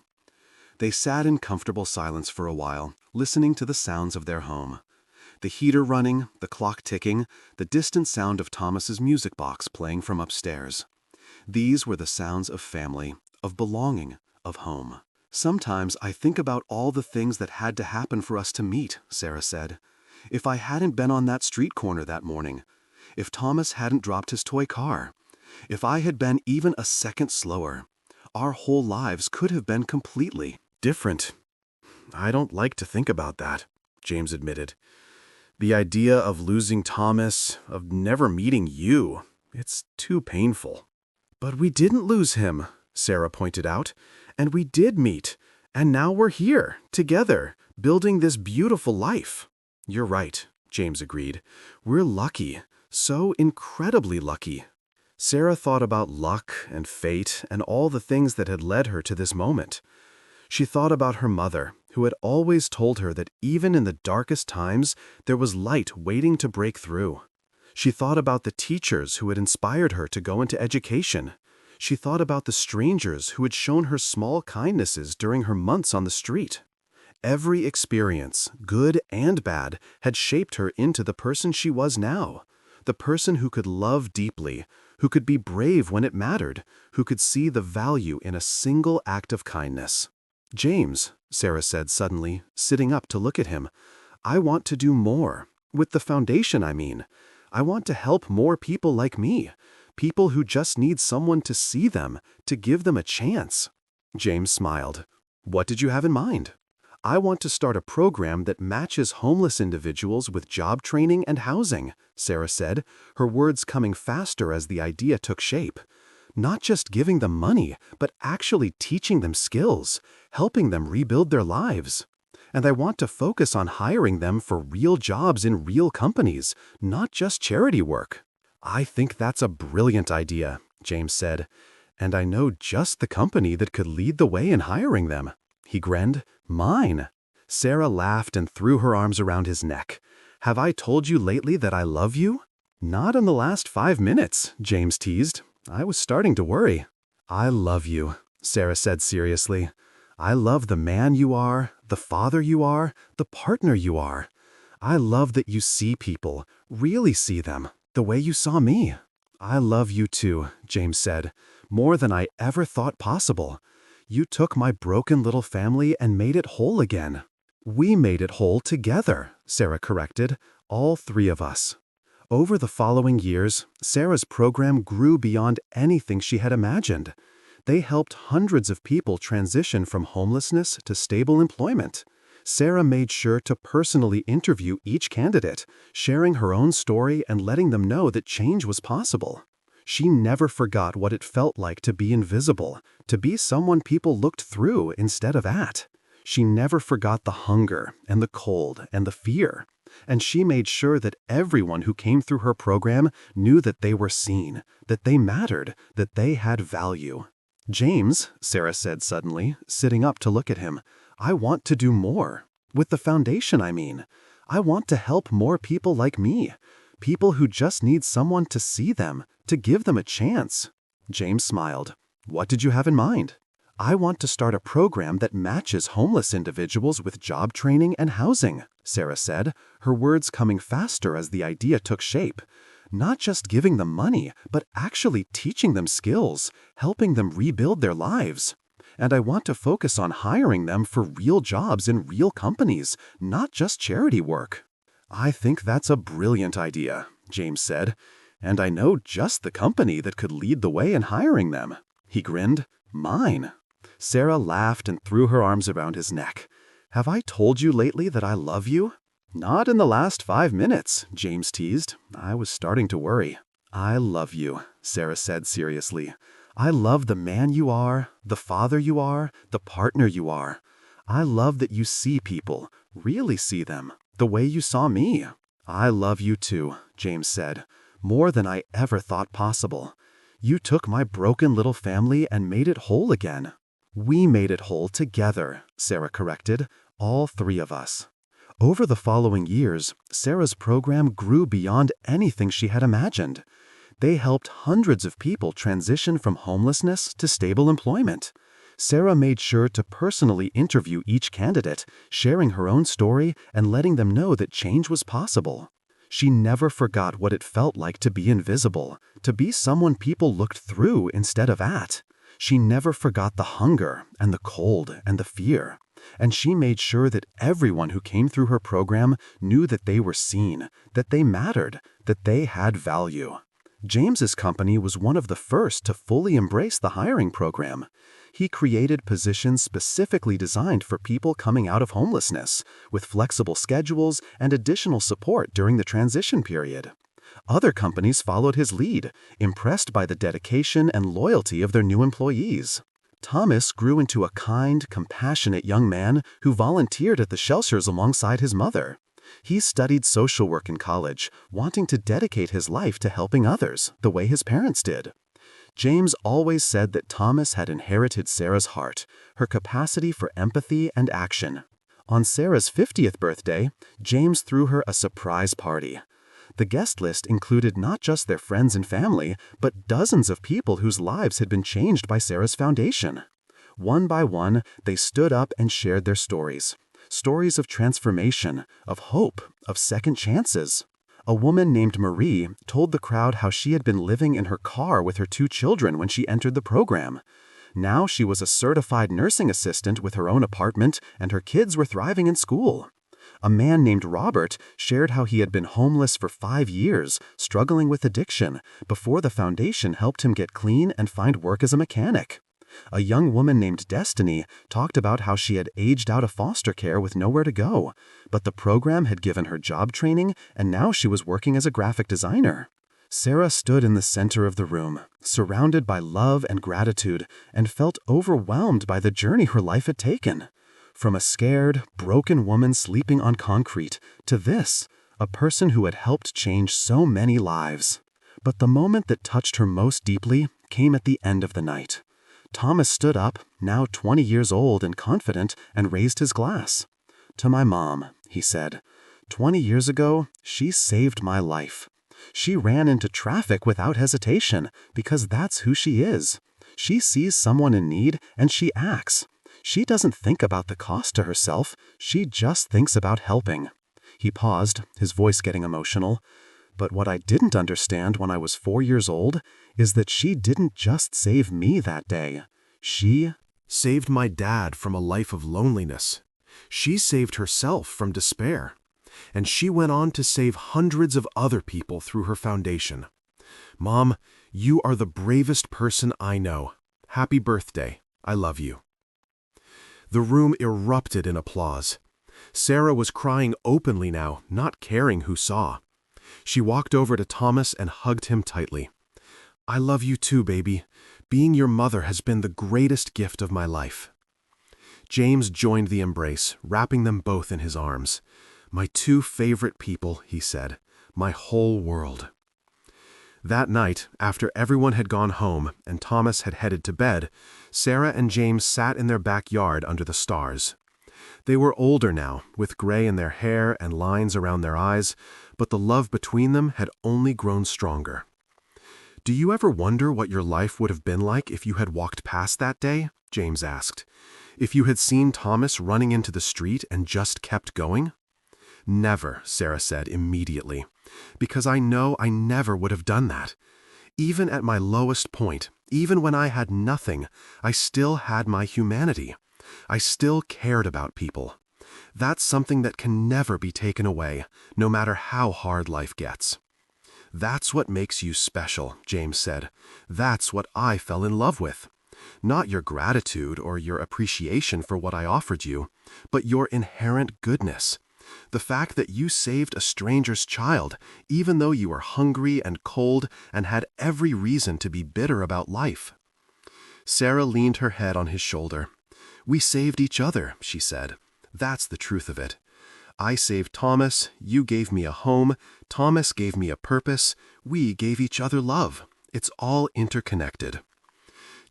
They sat in comfortable silence for a while, listening to the sounds of their home. The heater running, the clock ticking, the distant sound of Thomas's music box playing from upstairs. These were the sounds of family, of belonging, of home. "Sometimes I think about all the things that had to happen for us to meet," Sarah said. "If I hadn't been on that street corner that morning, if Thomas hadn't dropped his toy car, if I had been even a second slower, our whole lives could have been completely different." "I don't like to think about that," James admitted. "The idea of losing Thomas, of never meeting you, it's too painful." "But we didn't lose him," Sarah pointed out, "and we did meet, and now we're here, together, building this beautiful life." "You're right," James agreed. "We're lucky, so incredibly lucky." Sarah thought about luck and fate and all the things that had led her to this moment. She thought about her mother, who had always told her that even in the darkest times, there was light waiting to break through. She thought about the teachers who had inspired her to go into education. She thought about the strangers who had shown her small kindnesses during her months on the street. Every experience, good and bad, had shaped her into the person she was now, The person who could love deeply, who could be brave when it mattered, who could see the value in a single act of kindness. James, Sarah said suddenly, sitting up to look at him, I want to do more. With the foundation, I mean. I want to help more people like me. People who just need someone to see them, to give them a chance. James smiled. What did you have in mind? I want to start a program that matches homeless individuals with job training and housing, Sarah said, her words coming faster as the idea took shape. Not just giving them money, but actually teaching them skills, helping them rebuild their lives. And I want to focus on hiring them for real jobs in real companies, not just charity work. I think that's a brilliant idea, James said. And I know just the company that could lead the way in hiring them. He grinned. Mine. Sarah laughed and threw her arms around his neck. Have I told you lately that I love you? Not in the last 5 minutes, James teased. I was starting to worry. I love you, Sarah said seriously. I love the man you are, the father you are, the partner you are. I love that you see people, really see them, the way you saw me. I love you too, James said, more than I ever thought possible. You took my broken little family and made it whole again. We made it whole together, Sarah corrected, all 3 of us. Over the following years, Sarah's program grew beyond anything she had imagined. They helped hundreds of people transition from homelessness to stable employment. Sarah made sure to personally interview each candidate, sharing her own story and letting them know that change was possible. She never forgot what it felt like to be invisible, to be someone people looked through instead of at. She never forgot the hunger and the cold and the fear. And she made sure that everyone who came through her program knew that they were seen, that they mattered, that they had value. James, Sarah said suddenly, sitting up to look at him, I want to do more. With the foundation, I mean. I want to help more people like me. People who just need someone to see them, to give them a chance. James smiled. What did you have in mind? I want to start a program that matches homeless individuals with job training and housing, Sarah said, her words coming faster as the idea took shape. Not just giving them money, but actually teaching them skills, helping them rebuild their lives. And I want to focus on hiring them for real jobs in real companies, not just charity work. I think that's a brilliant idea, James said, and I know just the company that could lead the way in hiring them. He grinned. Mine. Sarah laughed and threw her arms around his neck. Have I told you lately that I love you? Not in the last 5 minutes, James teased. I was starting to worry. I love you, Sarah said seriously. I love the man you are, the father you are, the partner you are. I love that you see people, really see them, the way you saw me. I love you too, James said, more than I ever thought possible. You took my broken little family and made it whole again. We made it whole together, Sarah corrected, all 3 of us. Over the following years, Sarah's program grew beyond anything she had imagined. They helped hundreds of people transition from homelessness to stable employment. Sarah made sure to personally interview each candidate, sharing her own story and letting them know that change was possible. She never forgot what it felt like to be invisible, to be someone people looked through instead of at. She never forgot the hunger and the cold and the fear. And she made sure that everyone who came through her program knew that they were seen, that they mattered, that they had value. James's company was one of the first to fully embrace the hiring program. He created positions specifically designed for people coming out of homelessness, with flexible schedules and additional support during the transition period. Other companies followed his lead, impressed by the dedication and loyalty of their new employees. Thomas grew into a kind, compassionate young man who volunteered at the shelters alongside his mother. He studied social work in college, wanting to dedicate his life to helping others, the way his parents did. James always said that Thomas had inherited Sarah's heart, her capacity for empathy and action. On Sarah's 50th birthday, James threw her a surprise party. The guest list included not just their friends and family, but dozens of people whose lives had been changed by Sarah's foundation. One by one, they stood up and shared their stories. Stories of transformation, of hope, of second chances. A woman named Marie told the crowd how she had been living in her car with her 2 children when she entered the program. Now she was a certified nursing assistant with her own apartment, and her kids were thriving in school. A man named Robert shared how he had been homeless for 5 years, struggling with addiction, before the foundation helped him get clean and find work as a mechanic. A young woman named Destiny talked about how she had aged out of foster care with nowhere to go, but the program had given her job training, and now she was working as a graphic designer. Sarah stood in the center of the room, surrounded by love and gratitude, and felt overwhelmed by the journey her life had taken. From a scared, broken woman sleeping on concrete to this, a person who had helped change so many lives. But the moment that touched her most deeply came at the end of the night. Thomas stood up, now 20 years old and confident, and raised his glass. "To my mom," he said. "20 years ago, she saved my life. She ran into traffic without hesitation, because that's who she is. She sees someone in need and she acts. She doesn't think about the cost to herself, she just thinks about helping." He paused, his voice getting emotional. "But what I didn't understand when I was 4 years old is that she didn't just save me that day. She saved my dad from a life of loneliness. She saved herself from despair. And she went on to save hundreds of other people through her foundation. Mom, you are the bravest person I know. Happy birthday. I love you." The room erupted in applause. Sarah was crying openly now, not caring who saw. She walked over to Thomas and hugged him tightly. "I love you too, baby. Being your mother has been the greatest gift of my life." James joined the embrace, wrapping them both in his arms. "My 2 favorite people," he said. "My whole world." That night, after everyone had gone home and Thomas had headed to bed, Sarah and James sat in their backyard under the stars. They were older now, with gray in their hair and lines around their eyes, but the love between them had only grown stronger. "Do you ever wonder what your life would have been like if you had walked past that day?" James asked. "If you had seen Thomas running into the street and just kept going?" "Never," Sarah said immediately, "because I know I never would have done that. Even at my lowest point, even when I had nothing, I still had my humanity. I still cared about people. That's something that can never be taken away, no matter how hard life gets." "That's what makes you special," James said. "That's what I fell in love with. Not your gratitude or your appreciation for what I offered you, but your inherent goodness. The fact that you saved a stranger's child, even though you were hungry and cold and had every reason to be bitter about life." Sarah leaned her head on his shoulder. "We saved each other," she said. "That's the truth of it. I saved Thomas, you gave me a home, Thomas gave me a purpose, we gave each other love. It's all interconnected."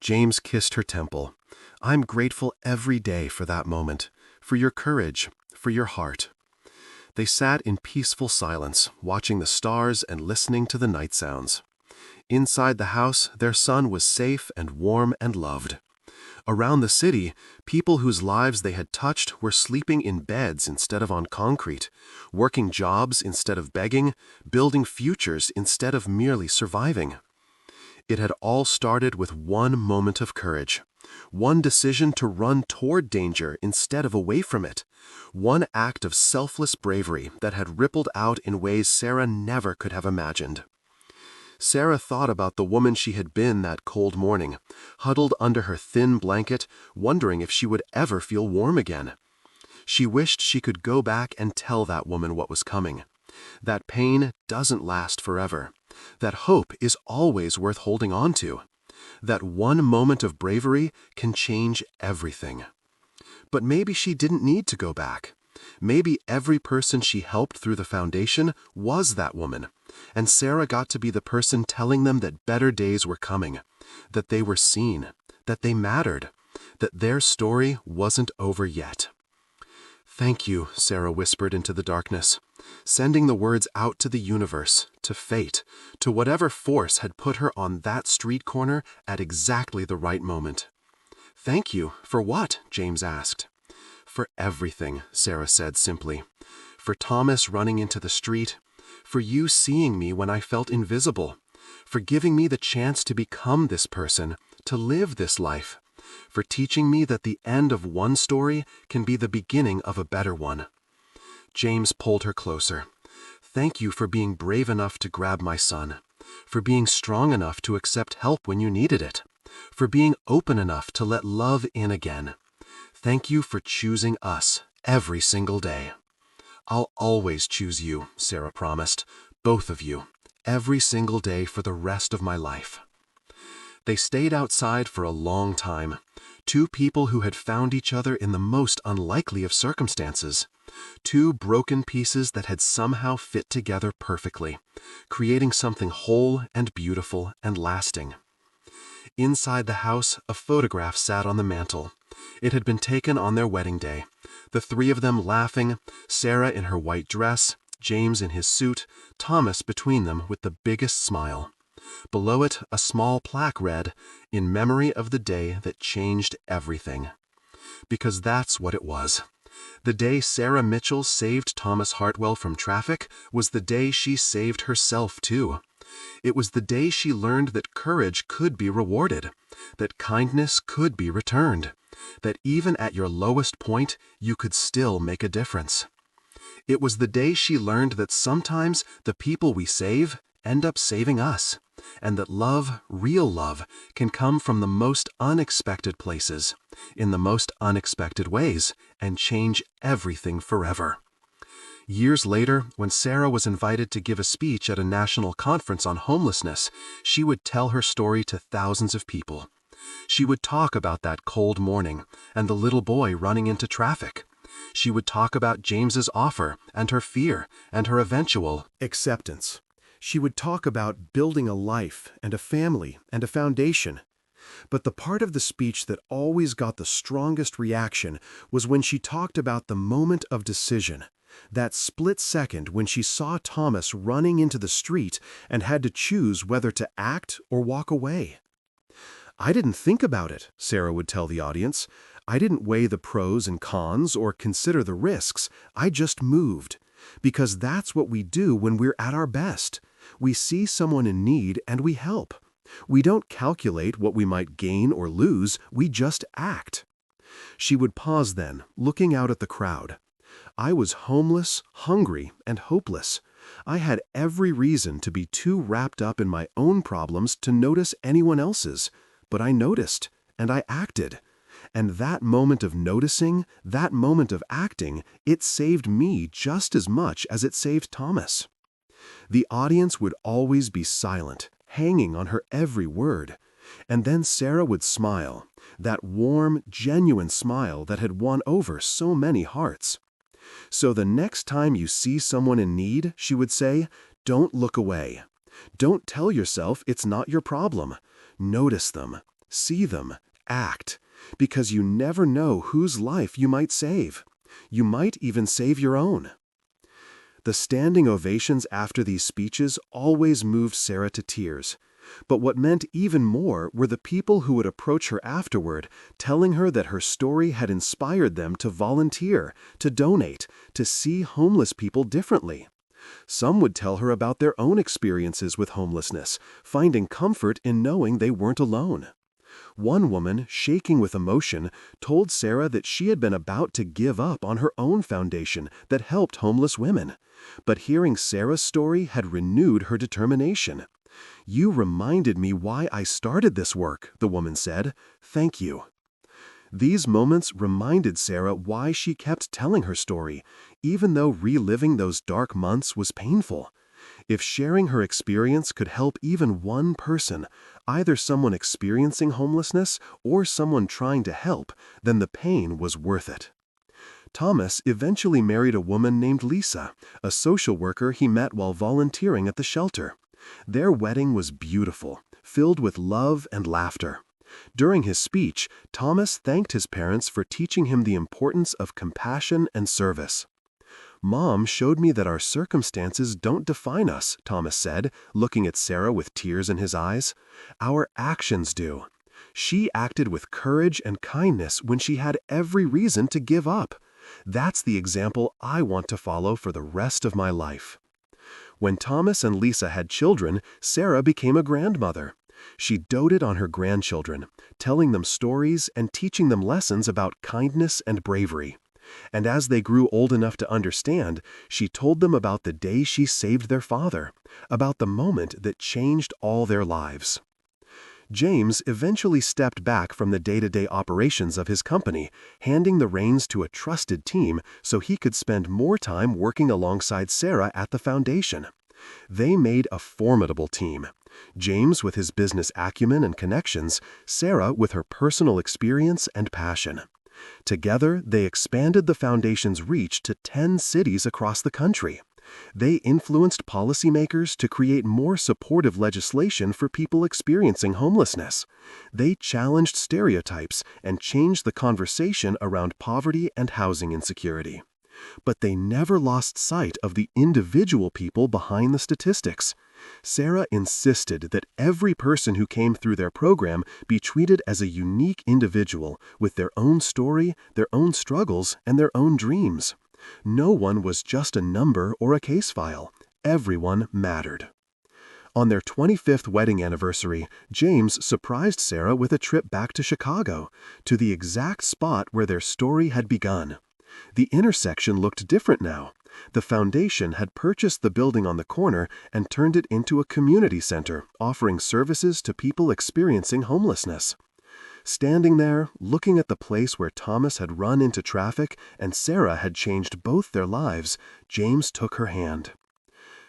James kissed her temple. "I'm grateful every day for that moment, for your courage, for your heart." They sat in peaceful silence, watching the stars and listening to the night sounds. Inside the house, their son was safe and warm and loved. Around the city, people whose lives they had touched were sleeping in beds instead of on concrete, working jobs instead of begging, building futures instead of merely surviving. It had all started with one moment of courage, one decision to run toward danger instead of away from it, one act of selfless bravery that had rippled out in ways Sarah never could have imagined. Sarah thought about the woman she had been that cold morning, huddled under her thin blanket, wondering if she would ever feel warm again. She wished she could go back and tell that woman what was coming. That pain doesn't last forever. That hope is always worth holding on to. That one moment of bravery can change everything. But maybe she didn't need to go back. Maybe every person she helped through the foundation was that woman, and Sarah got to be the person telling them that better days were coming, that they were seen, that they mattered, that their story wasn't over yet. "Thank you," Sarah whispered into the darkness, sending the words out to the universe, to fate, to whatever force had put her on that street corner at exactly the right moment. "Thank you, for what?" James asked. "For everything," Sarah said simply. "For Thomas running into the street, for you seeing me when I felt invisible, for giving me the chance to become this person, to live this life, for teaching me that the end of one story can be the beginning of a better one." James pulled her closer. "Thank you for being brave enough to grab my son, for being strong enough to accept help when you needed it, for being open enough to let love in again. Thank you for choosing us every single day." "I'll always choose you," Sarah promised, "both of you, every single day for the rest of my life." They stayed outside for a long time, two people who had found each other in the most unlikely of circumstances, two broken pieces that had somehow fit together perfectly, creating something whole and beautiful and lasting. Inside the house, a photograph sat on the mantel. It had been taken on their wedding day, the three of them laughing, Sarah in her white dress, James in his suit, Thomas between them with the biggest smile. Below it, a small plaque read, "In memory of the day that changed everything." Because that's what it was. The day Sarah Mitchell saved Thomas Hartwell from traffic was the day she saved herself too. It was the day she learned that courage could be rewarded, that kindness could be returned, that even at your lowest point, you could still make a difference. It was the day she learned that sometimes the people we save end up saving us, and that love, real love, can come from the most unexpected places, in the most unexpected ways, and change everything forever. Years later, when Sarah was invited to give a speech at a national conference on homelessness, she would tell her story to thousands of people. She would talk about that cold morning and the little boy running into traffic. She would talk about James's offer and her fear and her eventual acceptance. She would talk about building a life and a family and a foundation. But the part of the speech that always got the strongest reaction was when she talked about the moment of decision, that split second when she saw Thomas running into the street and had to choose whether to act or walk away. "I didn't think about it," Sarah would tell the audience. "I didn't weigh the pros and cons or consider the risks. I just moved. Because that's what we do when we're at our best. We see someone in need and we help. We don't calculate what we might gain or lose, we just act." She would pause then, looking out at the crowd. "I was homeless, hungry, and hopeless. I had every reason to be too wrapped up in my own problems to notice anyone else's, but I noticed, and I acted. And that moment of noticing, that moment of acting, it saved me just as much as it saved Thomas." The audience would always be silent, hanging on her every word. And then Sarah would smile, that warm, genuine smile that had won over so many hearts. "So the next time you see someone in need," she would say, "don't look away. Don't tell yourself it's not your problem. Notice them, see them, act, because you never know whose life you might save. You might even save your own." The standing ovations after these speeches always moved Sarah to tears. But what meant even more were the people who would approach her afterward, telling her that her story had inspired them to volunteer, to donate, to see homeless people differently. Some would tell her about their own experiences with homelessness, finding comfort in knowing they weren't alone. One woman, shaking with emotion, told Sarah that she had been about to give up on her own foundation that helped homeless women. But hearing Sarah's story had renewed her determination. "You reminded me why I started this work," the woman said. "Thank you." These moments reminded Sarah why she kept telling her story, even though reliving those dark months was painful. If sharing her experience could help even one person, either someone experiencing homelessness or someone trying to help, then the pain was worth it. Thomas eventually married a woman named Lisa, a social worker he met while volunteering at the shelter. Their wedding was beautiful, filled with love and laughter. During his speech, Thomas thanked his parents for teaching him the importance of compassion and service. "Mom showed me that our circumstances don't define us," Thomas said, looking at Sarah with tears in his eyes. "Our actions do. She acted with courage and kindness when she had every reason to give up. That's the example I want to follow for the rest of my life." When Thomas and Lisa had children, Sarah became a grandmother. She doted on her grandchildren, telling them stories and teaching them lessons about kindness and bravery. And as they grew old enough to understand, she told them about the day she saved their father, about the moment that changed all their lives. James eventually stepped back from the day-to-day operations of his company, handing the reins to a trusted team so he could spend more time working alongside Sarah at the foundation. They made a formidable team. James with his business acumen and connections, Sarah with her personal experience and passion. Together, they expanded the foundation's reach to 10 cities across the country. They influenced policymakers to create more supportive legislation for people experiencing homelessness. They challenged stereotypes and changed the conversation around poverty and housing insecurity. But they never lost sight of the individual people behind the statistics. Sarah insisted that every person who came through their program be treated as a unique individual with their own story, their own struggles, and their own dreams. No one was just a number or a case file. Everyone mattered. On their 25th wedding anniversary, James surprised Sarah with a trip back to Chicago, to the exact spot where their story had begun. The intersection looked different now. The foundation had purchased the building on the corner and turned it into a community center, offering services to people experiencing homelessness. Standing there, looking at the place where Thomas had run into traffic and Sarah had changed both their lives, James took her hand.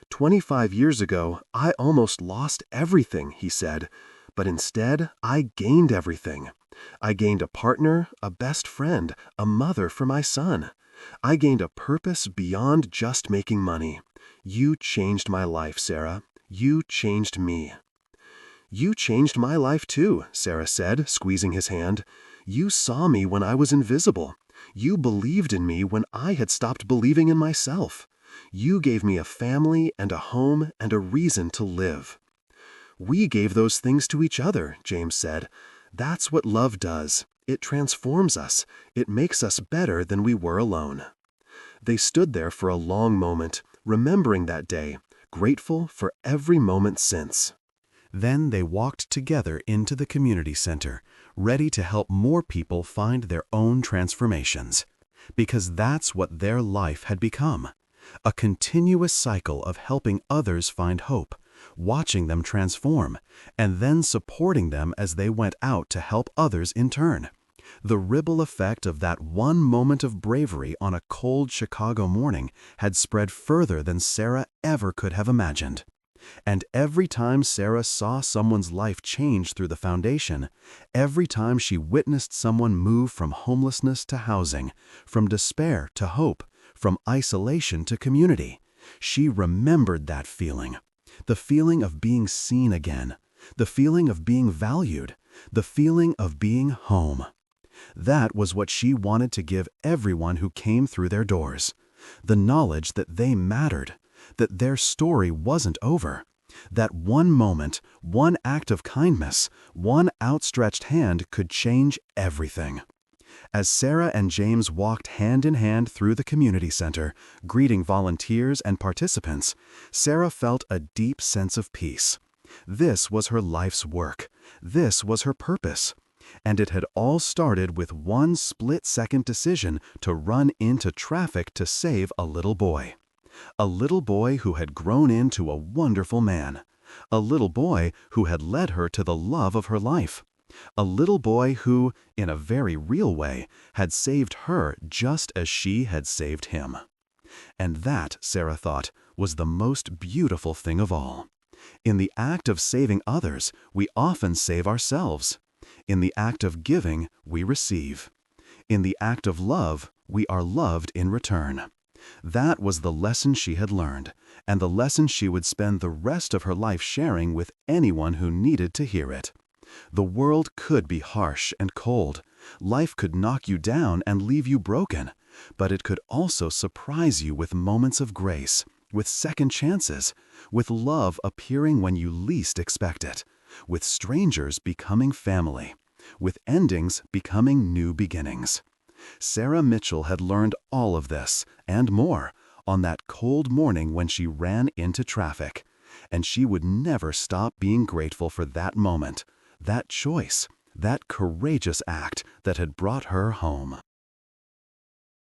25 years ago, I almost lost everything, he said, but instead I gained everything. I gained a partner, a best friend, a mother for my son. I gained a purpose beyond just making money. You changed my life, Sarah. You changed me. You changed my life too, Sarah said, squeezing his hand. You saw me when I was invisible. You believed in me when I had stopped believing in myself. You gave me a family and a home and a reason to live. We gave those things to each other, James said. That's what love does. It transforms us. It makes us better than we were alone. They stood there for a long moment, remembering that day, grateful for every moment since. Then they walked together into the community center, ready to help more people find their own transformations. Because that's what their life had become. A continuous cycle of helping others find hope, watching them transform, and then supporting them as they went out to help others in turn. The ripple effect of that one moment of bravery on a cold Chicago morning had spread further than Sarah ever could have imagined. And every time Sarah saw someone's life change through the foundation, every time she witnessed someone move from homelessness to housing, from despair to hope, from isolation to community, she remembered that feeling. The feeling of being seen again, the feeling of being valued, the feeling of being home. That was what she wanted to give everyone who came through their doors. The knowledge that they mattered, that their story wasn't over, that one moment, one act of kindness, one outstretched hand could change everything. As Sarah and James walked hand in hand through the community center, greeting volunteers and participants, Sarah felt a deep sense of peace. This was her life's work. This was her purpose. And it had all started with one split-second decision to run into traffic to save a little boy. A little boy who had grown into a wonderful man. A little boy who had led her to the love of her life. A little boy who, in a very real way, had saved her just as she had saved him. And that, Sarah thought, was the most beautiful thing of all. In the act of saving others, we often save ourselves. In the act of giving, we receive. In the act of love, we are loved in return. That was the lesson she had learned, and the lesson she would spend the rest of her life sharing with anyone who needed to hear it. The world could be harsh and cold. Life could knock you down and leave you broken, but it could also surprise you with moments of grace, with second chances, with love appearing when you least expect it, with strangers becoming family, with endings becoming new beginnings. Sarah Mitchell had learned all of this, and more, on that cold morning when she ran into traffic. And she would never stop being grateful for that moment, that choice, that courageous act that had brought her home.